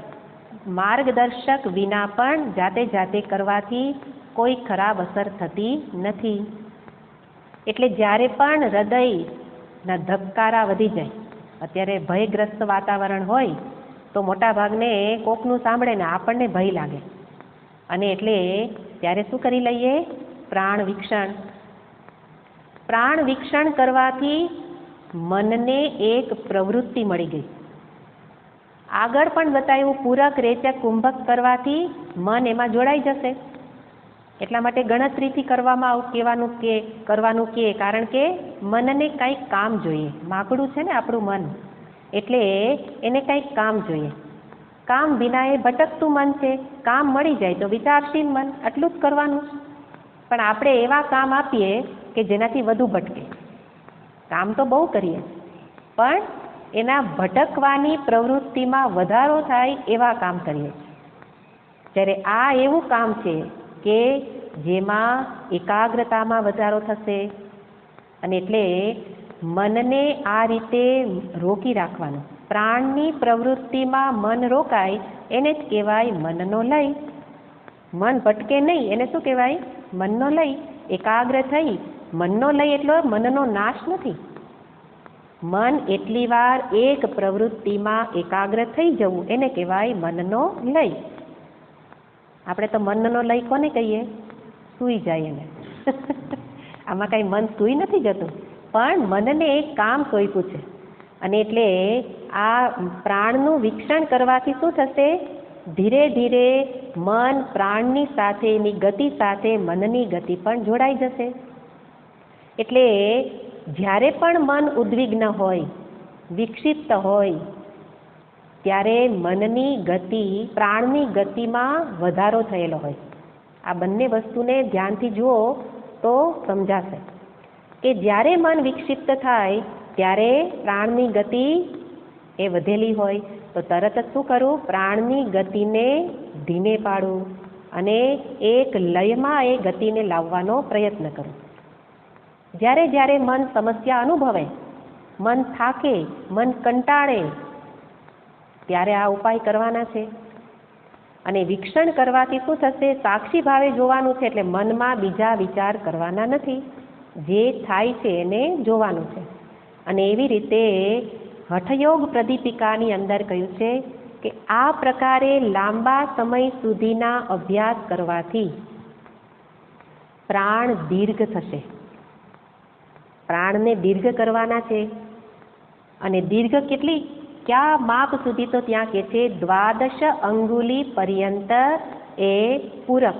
માર્ગદર્શક વિના પણ જાતે જાતે કરવાથી કોઈ ખરાબ અસર થતી નથી. એટલે જ્યારે પણ હૃદયના ધબકારા વધી જાય, અત્યારે ભયગ્રસ્ત વાતાવરણ હોય તો મોટા ભાગને કોકનું સાંભળે ને આપણને ભય લાગે, અને એટલે ત્યારે શું કરી લઈએ? પ્રાણ વિક્ષણ. પ્રાણ વિક્ષણ કરવાથી મનને એક પ્રવૃત્તિ મળી ગઈ. આગળ પણ બતાવ્યું પૂરક, રેચક, કુંભક કરવાથી મન એમાં જોડાઈ જશે. એટલા માટે ગણતરીથી કરવામાં કરવાનું કે કારણ કે મનને કંઈક કામ જોઈએ. માગડું છે ને આપણું મન, એટલે એને કંઈક કામ જોઈએ. કામ વિના એ ભટકતું મન છે. કામ મળી જાય તો વિચારશીલ મન, આટલું જ કરવાનું. પણ આપણે એવા કામ આપીએ કે જેનાથી વધુ ભટકે. કામ તો બહુ કરીએ પણ એના ભટકવાની પ્રવૃત્તિમાં વધારો થાય એવા કામ કરીએ. જ્યારે આ એવું કામ છે કે જેમાં એકાગ્રતામાં વધારો થશે. અને એટલે મનને આ રીતે રોકી રાખવાનું. પ્રાણની પ્રવૃત્તિમાં મન રોકાય એને જ કહેવાય મનનો લય. મન ભટકે નહીં એને શું કહેવાય? મનનો લય. એકાગ્ર થઈ મનનો લય એટલો મનનો નાશ નથી. મન એટલી વાર એક પ્રવૃત્તિમાં એકાગ્ર થઈ જવું એને કહેવાય મનનો લય. આપણે તો મનનો લય કોને કહીએ? સૂઈ જાય એને. આમાં કાંઈ મન સૂઈ નથી જતું, પણ મનને એક કામ સોંપ્યું છે. અને એટલે આ પ્રાણનું વિક્ષણ કરવાથી શું થશે? ધીરે ધીરે મન પ્રાણની સાથે, એની ગતિ સાથે મનની ગતિ પણ જોડાઈ જશે. એટલે જ્યારે પણ મન ઉદ્વિગ્ન હોય, વિક્ષિપ્ત હોય, ત્યારે મનની ગતિ પ્રાણની ગતિમાં વધારો થયેલો હોય. આ બંને વસ્તુને ધ્યાનથી જુઓ તો સમજાશે કે જ્યારે મન વિક્ષિપ્ત થાય ત્યારે પ્રાણની ગતિ એ વધેલી હોય, તો તરત જ શું કરું? પ્રાણની ગતિને ધીમે પાડું અને એક લયમાં એ ગતિને લાવવાનો પ્રયત્ન કરું. જ્યારે જ્યારે મન સમસ્યા અનુભવે, મન થાકે, મન કંટાળે, ત્યારે આ ઉપાય કરવાના છે. અને વિક્ષણ કરવાથી શું થશે? સાક્ષી ભાવે જોવાનું છે, એટલે મનમાં બીજા વિચાર કરવાના નથી, જે થાય છે એને જોવાનું છે. અને એવી રીતે હઠયોગ પ્રદીપિકાની અંદર કહ્યું છે કે આ પ્રકારે લાંબા સમય સુધીના અભ્યાસ કરવાથી પ્રાણ દીર્ઘ થશે. પ્રાણને દીર્ઘ કરવાના છે. અને દીર્ઘ કેટલી, ક્યાં માપ સુધી? તો ત્યાં કે છે 12 અંગુલી પર્યંત એ પૂરક.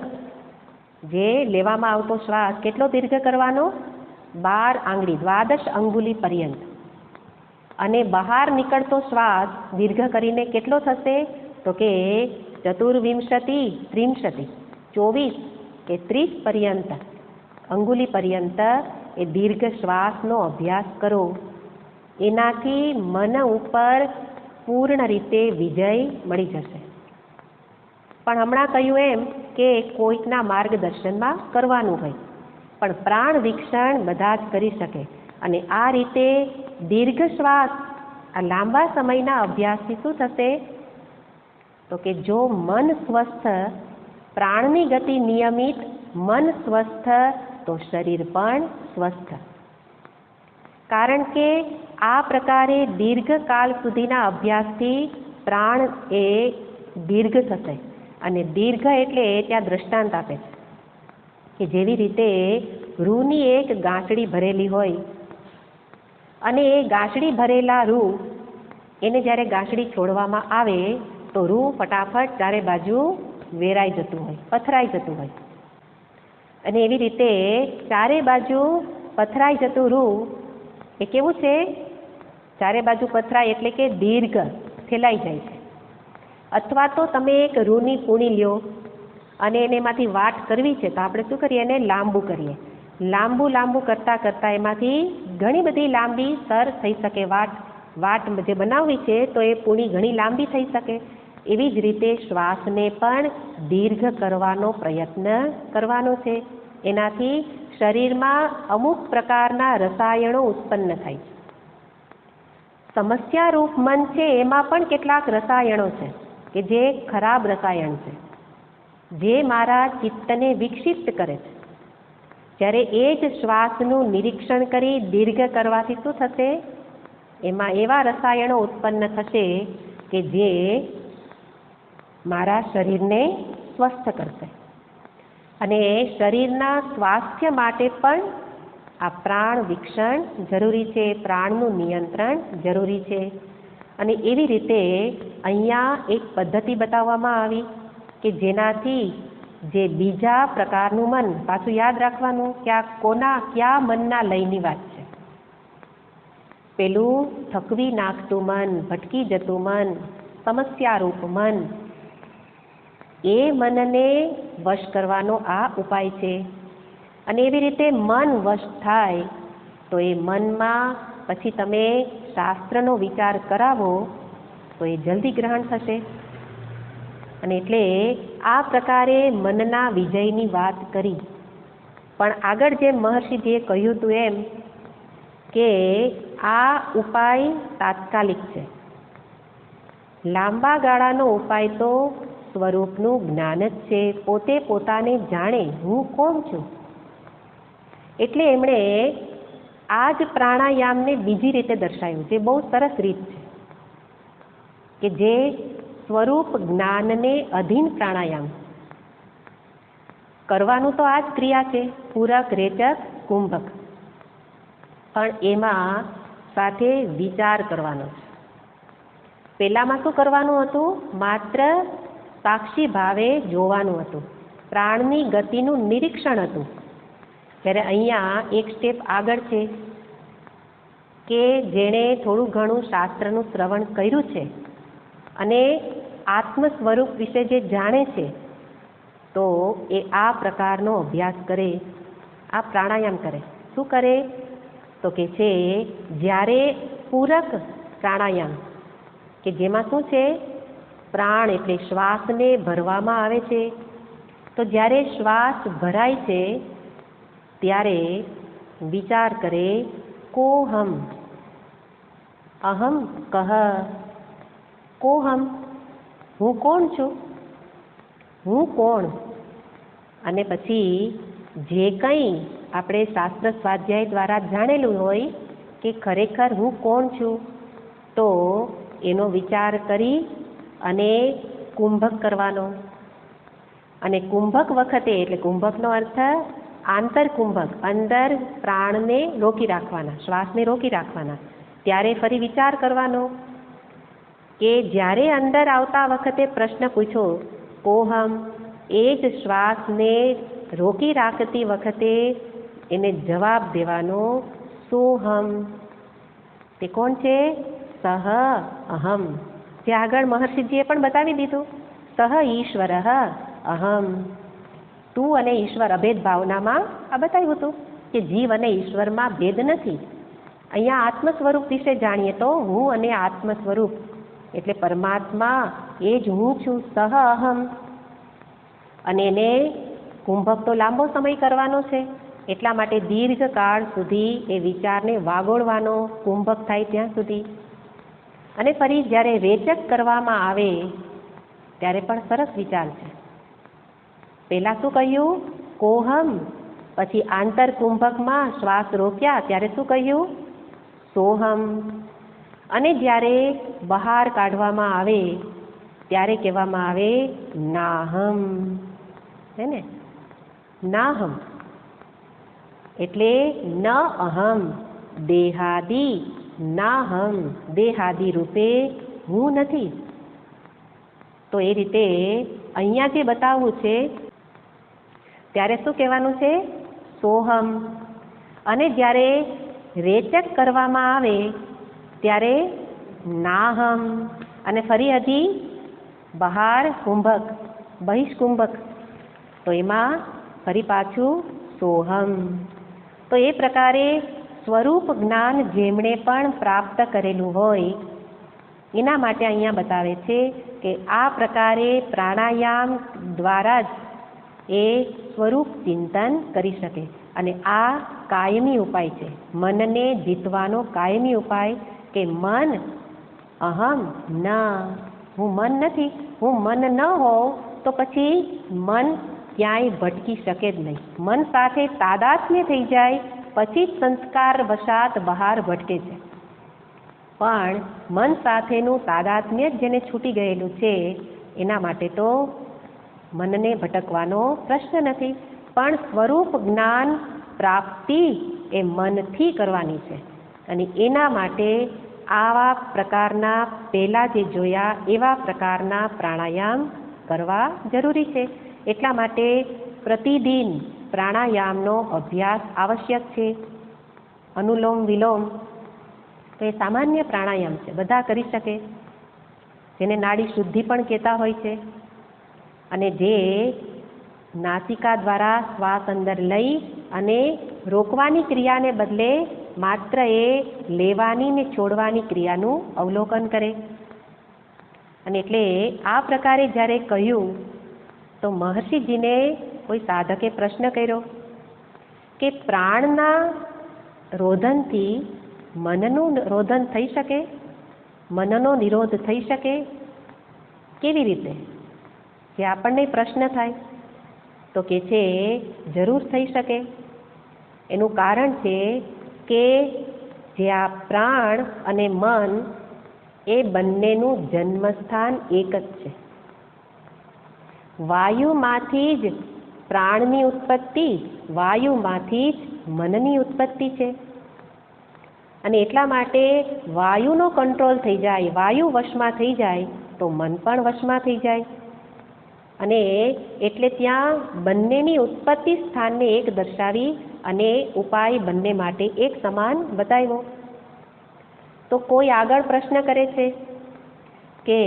જે લેવામાં આવતો શ્વાસ કેટલો દીર્ઘ કરવાનો? 12 આંગળી, 12 અંગુલી પર્યંત. અને બહાર નીકળતો શ્વાસ દીર્ઘ કરીને કેટલો થશે? તો કે 24 30 24 કે 30 પર્યંત અંગુલી પર્યંત એ દીર્ઘ શ્વાસનો અભ્યાસ કરો. એનાથી મન ઉપર પૂર્ણ રીતે વિજય મળી જશે. પણ હમણાં કહ્યું એમ કે કોઈકના માર્ગદર્શનમાં કરવાનું હોય, પણ પ્રાણ વિક્ષણ બધા જ કરી શકે. અને આ રીતે દીર્ઘ શ્વાસ, આ લાંબા સમયના અભ્યાસથી શું થશે? તો કે જો મન સ્વસ્થ, પ્રાણની ગતિ નિયમિત, મન સ્વસ્થ, તો શરીર પણ સ્વસ્થ. કારણ કે આ પ્રકારે દીર્ઘકાળ સુધીના અભ્યાસથી પ્રાણ એ દીર્ઘ થશે. અને દીર્ઘ એટલે ત્યાં દ્રષ્ટાંત આપે છે કે જેવી રીતે રૂની એક ગાંસડી ભરેલી હોય અને એ ગાંસડી ભરેલા રૂ, એને જ્યારે ગાંસડી છોડવામાં આવે તો રૂ ફટાફટ ચારે બાજુ વેરાઈ જતું હોય, પથરાઈ જતું હોય. અને એવી રીતે ચારે બાજુ પથરાઈ જતું રૂ એ કેવું છે? ચારે બાજુ પથરાય એટલે કે દીર્ઘ, ફેલાઈ જાય છે. અથવા તો તમે એક રૂની પૂણી લ્યો અને એમાંથી વાટ કરવી છે, તો આપણે શું કરીએ? એને લાંબુ કરીએ. લાંબુ કરતાં કરતાં એમાંથી ઘણી બધી લાંબી સર થઈ શકે. વાટ જે બનાવવી છે તો એ પૂણી ઘણી લાંબી થઈ શકે. એવી જ રીતે શ્વાસને પણ દીર્ઘ કરવાનો પ્રયત્ન કરવાનો છે. એનાથી શરીરમાં અમુક પ્રકારના રસાયણો ઉત્પન્ન થાય છે. સમસ્યારૂપ મન છે એમાં પણ કેટલાક રસાયણો છે કે જે ખરાબ રસાયણ છે, જે મારા ચિત્તને વિક્ષિપ્ત કરે છે. જ્યારે એ જ શ્વાસનું નિરીક્ષણ કરી દીર્ઘ કરવાથી શું થશે? એમાં એવા રસાયણો ઉત્પન્ન થશે કે જે મારા શરીરને સ્વસ્થ કરશે. અને શરીરના સ્વાસ્થ્ય માટે પણ આ પ્રાણ વિક્ષણ જરૂરી છે, પ્રાણનું નિયંત્રણ જરૂરી છે. અને એવી રીતે અહીંયા એક પદ્ધતિ બતાવવામાં આવી કે જેનાથી જે બીજા પ્રકારનું મન, પાછું યાદ રાખવાનું કે આ કયા મનના લયની વાત છે. પેલું થકવી નાખતું મન, ભટકી જતું મન, સમસ્યારૂપ મન, એ મનને વશ કરવાનો આ ઉપાય છે. અને એવી રીતે મન વશ થાય તો એ મનમાં પછી તમે શાસ્ત્રનો વિચાર કરાવો તો એ જલ્દી ગ્રહણ થશે. અને એટલે આ પ્રકારે મનના વિજયની વાત કરી. પણ આગળ જેમ મહર્ષિજીએ કહ્યું હતું એમ કે આ ઉપાય તાત્કાલિક છે. લાંબા ગાળાનો ઉપાય તો સ્વરૂપનું જ્ઞાન જ છે. પોતે પોતાને જાણે હું કોણ છું. એટલે એમણે આ જ પ્રાણાયામને બીજી રીતે દર્શાવ્યું, જે બહુ સરસ રીત છે કે જે સ્વરૂપ જ્ઞાનને અધીન પ્રાણાયામ. કરવાનું તો આ જ ક્રિયા છે, પૂરક, રેચક, કુંભક, પણ એમાં સાથે વિચાર કરવાનો છે. પહેલામાં શું કરવાનું હતું? માત્ર સાક્ષી ભાવે જોવાનું હતું, પ્રાણની ગતિનું નિરીક્ષણ હતું. જ્યારે અહીંયા એક સ્ટેપ આગળ છે કે જેણે થોડું ઘણું શાસ્ત્રનું શ્રવણ કર્યું છે અને આત્મ સ્વરૂપ વિશે જે જાણે છે, તો એ આ પ્રકારનો અભ્યાસ કરે, આ પ્રાણાયામ કરે. શું કરે? તો કે છે જ્યારે પૂરક પ્રાણાયામ કે જેમાં શું છે, પ્રાણ એટલે શ્વાસને ભરવામાં આવે છે. તો જ્યારે શ્વાસ ભરાય છે ત્યારે વિચાર કરે કોહમ, અહમ કહ, કોહમ હું કોણ છું, હું કોણ. અને પછી જે કંઈ આપણે શાસ્ત્ર સ્વાધ્યાય દ્વારા જાણેલું હોય કે ખરેખર હું કોણ છું, તો એનો વિચાર કરી અને કુંભક કરવાનો. અને કુંભક વખતે એટલે કુંભકનો અર્થ આંતરકુંભક, અંદર પ્રાણને રોકી રાખવાના, શ્વાસને રોકી રાખવાના. ત્યારે ફરી વિચાર કરવાનો કે જ્યારે અંદર આવતા વખતે પ્રશ્ન પૂછો કોહમ, એ જ શ્વાસને રોકી રાખતી વખતે એને જવાબ દેવાનો સોહમ. તે કોણ છે? સહ અહમ. જે આગળ મહર્ષિજીએ પણ બતાવી દીધું, સહ ઈશ્વર અહમ. તું અને ઈશ્વર અભેદ ભાવનામાં આ બતાવ્યું હતું કે જીવ અને ઈશ્વરમાં ભેદ નથી. અહીંયા આત્મ સ્વરૂપ વિશે જાણીએ તો હું અને આત્મ સ્વરૂપ એટલે પરમાત્મા એ જ હું છું, સહ અહમ. અને એને કુંભક તો લાંબો સમય કરવાનો છે, એટલા માટે દીર્ઘકાળ સુધી એ વિચારને વાગોળવાનો, કુંભક થાય ત્યાં સુધી. અને ફરી જ્યારે રેચક કરવામાં આવે ત્યારે પણ સરસ વિચાર છે. પહેલાં શું કહ્યું? કોહમ. પછી આંતર કુંભકમાં શ્વાસ રોક્યા ત્યારે શું કહ્યું? સોહમ. અને જ્યારે બહાર કાઢવામાં આવે ત્યારે કહેવામાં આવે નાહમ. હે ને? નાહમ એટલે ન અહમ દેહાદિ, નાહમ દેહાદિ રૂપે હું નથી. તો એ રીતે અહીંયા જે બતાવવું છે ત્યારે શું કહેવાનું છે? સોહમ. અને જ્યારે રેચક કરવામાં આવે ત્યારે નાહમ. અને ફરી હજી બહાર કુંભક, બહિષ્કુંભક, તો એમાં ફરી પાછું સોહમ. તો એ પ્રકારે સ્વરૂપ જ્ઞાન જેમણે પણ પ્રાપ્ત કરેલું હોય એના માટે અહીંયા બતાવે છે કે આ પ્રકારે પ્રાણાયામ દ્વારા જ એ સ્વરૂપ ચિંતન કરી શકે. અને આ કાયમી ઉપાય છે, મનને જીતવાનો કાયમી ઉપાય. કે મન અહમ ન, હું મન નથી, હું મન ન હોઉં તો પછી મન ક્યાંય ભટકી શકે જ નહીં. મન સાથે તાદાત્મ્ય થઈ જાય પછી જ સંસ્કાર વશાત બહાર ભટકે છે. પણ મન સાથેનું તાદાત્મ્ય જ જેને છૂટી ગયેલું છે એના માટે તો મનને ભટકવાનો પ્રશ્ન નથી. પણ સ્વરૂપ જ્ઞાન પ્રાપ્તિ એ મનથી કરવાની છે. અને એના માટે આવા પ્રકારના પહેલાં જે જોયા એવા પ્રકારના પ્રાણાયામ કરવા જરૂરી છે. એટલા માટે પ્રતિદિન પ્રાણાયામનો અભ્યાસ આવશ્યક છે. અનુલોમ વિલોમ તો એ સામાન્ય પ્રાણાયામ છે, બધા કરી શકે, જેને નાડી શુદ્ધિ પણ કહેતા હોય છે. અને જે નાસિકા દ્વારા શ્વાસ અંદર લઈ અને રોકવાની ક્રિયાને બદલે માત્ર એ લેવાની ને છોડવાની ક્રિયાનું અવલોકન કરે. અને એટલે આ પ્રકારે જ્યારે કહ્યું તો મહર્ષિજીને કોઈ સાધકે પ્રશ્ન કર્યો કે પ્રાણના રોધનથી મનનું રોધન થઈ શકે, મનનો નિરોધ થઈ શકે, કેવી રીતે? જે આપણને પ્રશ્ન થાય તો કે છે જરૂર થઈ શકે. એનું કારણ છે કે જે આ પ્રાણ અને મન એ બંનેનું જન્મસ્થાન એક જ છે. વાયુમાંથી જ પ્રાણની ઉત્પત્તિ, વાયુમાંથી જ મનની ઉત્પત્તિ છે. અને એટલા માટે વાયુનો કંટ્રોલ થઈ જાય, વાયુ વશમાં થઈ જાય તો મન પણ વશમાં થઈ જાય. અને એટલે ત્યાં બંનેની ઉત્પત્તિ સ્થાનને એક દર્શાવી અને ઉપાય બંને માટે એક સમાન બતાવ્યો. તો કોઈ આગળ પ્રશ્ન કરે છે કે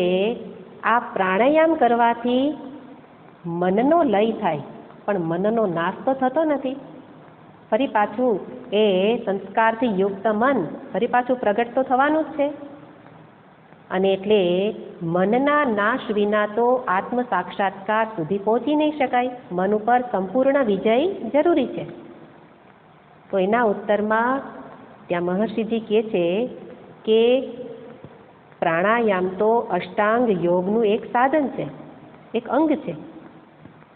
આ પ્રાણાયામ કરવાથી મનનો લય થાય પણ મનનો નાશ તો થતો નથી. ફરી પાછું એ સંસ્કારથી યુક્ત મન ફરી પાછું પ્રગટ તો થવાનું જ છે. અને એટલે મનના નાશ વિના તો આત્મ સાક્ષાત્કાર સુધી પહોંચી નહીં શકાય. મન ઉપર સંપૂર્ણ વિજય જરૂરી છે. તો એના ઉત્તરમાં ત્યાં મહર્ષિજી કહે છે કે પ્રાણાયામ તો અષ્ટાંગ યોગનું એક સાધન છે, એક અંગ છે.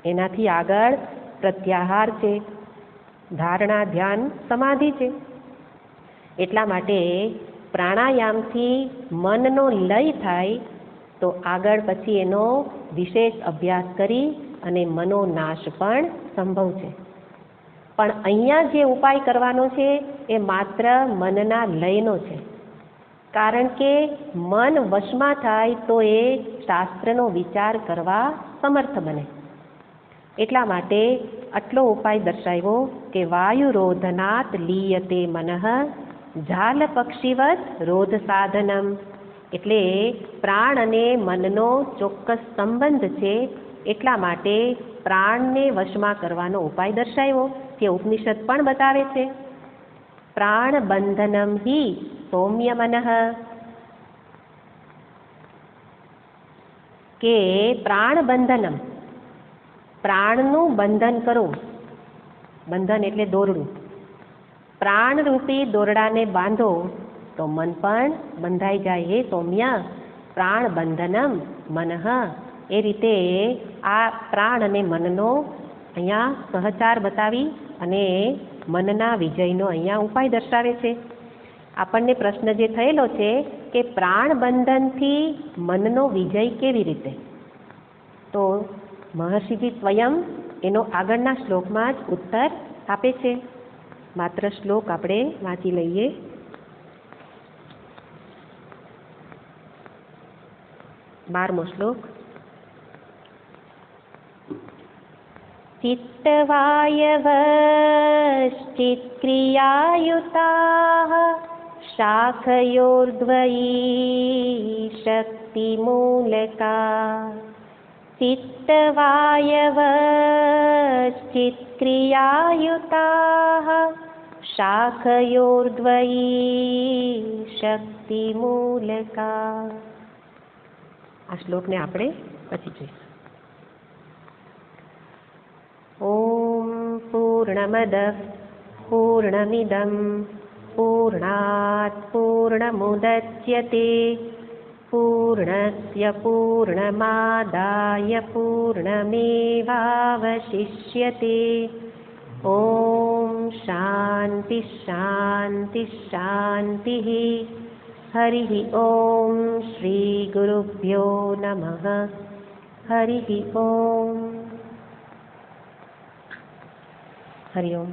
એનાથી આગળ પ્રત્યાહાર છે, ધારણા, ધ્યાન, સમાધિ છે. એટલા માટે પ્રાણાયામથી મનનો લય થાય તો આગળ પછી એનો વિશેષ અભ્યાસ કરી અને મનો નાશ પણ સંભવ છે. પણ અહીંયા જે ઉપાય કરવાનો છે એ માત્ર મનના લયનો છે. કારણ કે મન વશમાં થાય તો એ શાસ્ત્રનો વિચાર કરવા સમર્થ બને. એટલા માટે આટલો ઉપાય દર્શાવ્યો કે વાયુરોધનાત લીયતે મનઃ ઝાલ પક્ષીવત રોધ સાધનમ. એટલે પ્રાણ અને મનનો ચોક્કસ સંબંધ છે. એટલા માટે પ્રાણને વશમાં કરવાનો ઉપાય દર્શાવ્યો તે ઉપનિષદ પણ બતાવે છે. પ્રાણ બંધનમ હિ સૌમ્ય મનઃ, કે પ્રાણ બંધનમ, પ્રાણનું બંધન કરો. બંધન એટલે દોરડું. પ્રાણરૂપી દોરડાને બાંધો તો મન પણ બંધાઈ જાય. હે સૌમ્ય, પ્રાણ બંધનમ મનઃ. એ રીતે આ પ્રાણ અને મનનો અહીંયા સહચાર બતાવી અને મનના વિજયનો અહીંયા ઉપાય દર્શાવે છે. આપણને પ્રશ્ન જે થયેલો છે કે પ્રાણ બંધનથી મનનો વિજય કેવી રીતે, તો મહર્ષિજી સ્વયં એનો આગળના શ્લોકમાં જ ઉત્તર આપે છે. માત્ર શ્લોક આપણે વાંચી લઈએ. બારમો શ્લોક. ચિત્તવાયવશ્ચિત્ક્રિયાયુતાઃ શાખયોર્દ્વયી શક્તિમૂલકા. ચિત્તવાયવશ્ચિત્ક્રિયાયુતાઃ શાખયોર્દ્વયી શક્તિમૂલકા. આ શ્લોકને આપણે પછી જોઈશું. ઓમ પૂર્ણમદઃ પૂર્ણમિદં પૂર્ણાત પૂર્ણમુદચ્યતે પૂર્ણસ્ય પૂર્ણમાદાય પૂર્ણમેવાવશિષ્યતે. ઓમ શાંતિ શાંતિ શાંતિ. હરિ ઓમ શ્રી ગુરુભ્યો નમઃ. હરિ ઓમ. હરિ ઓમ.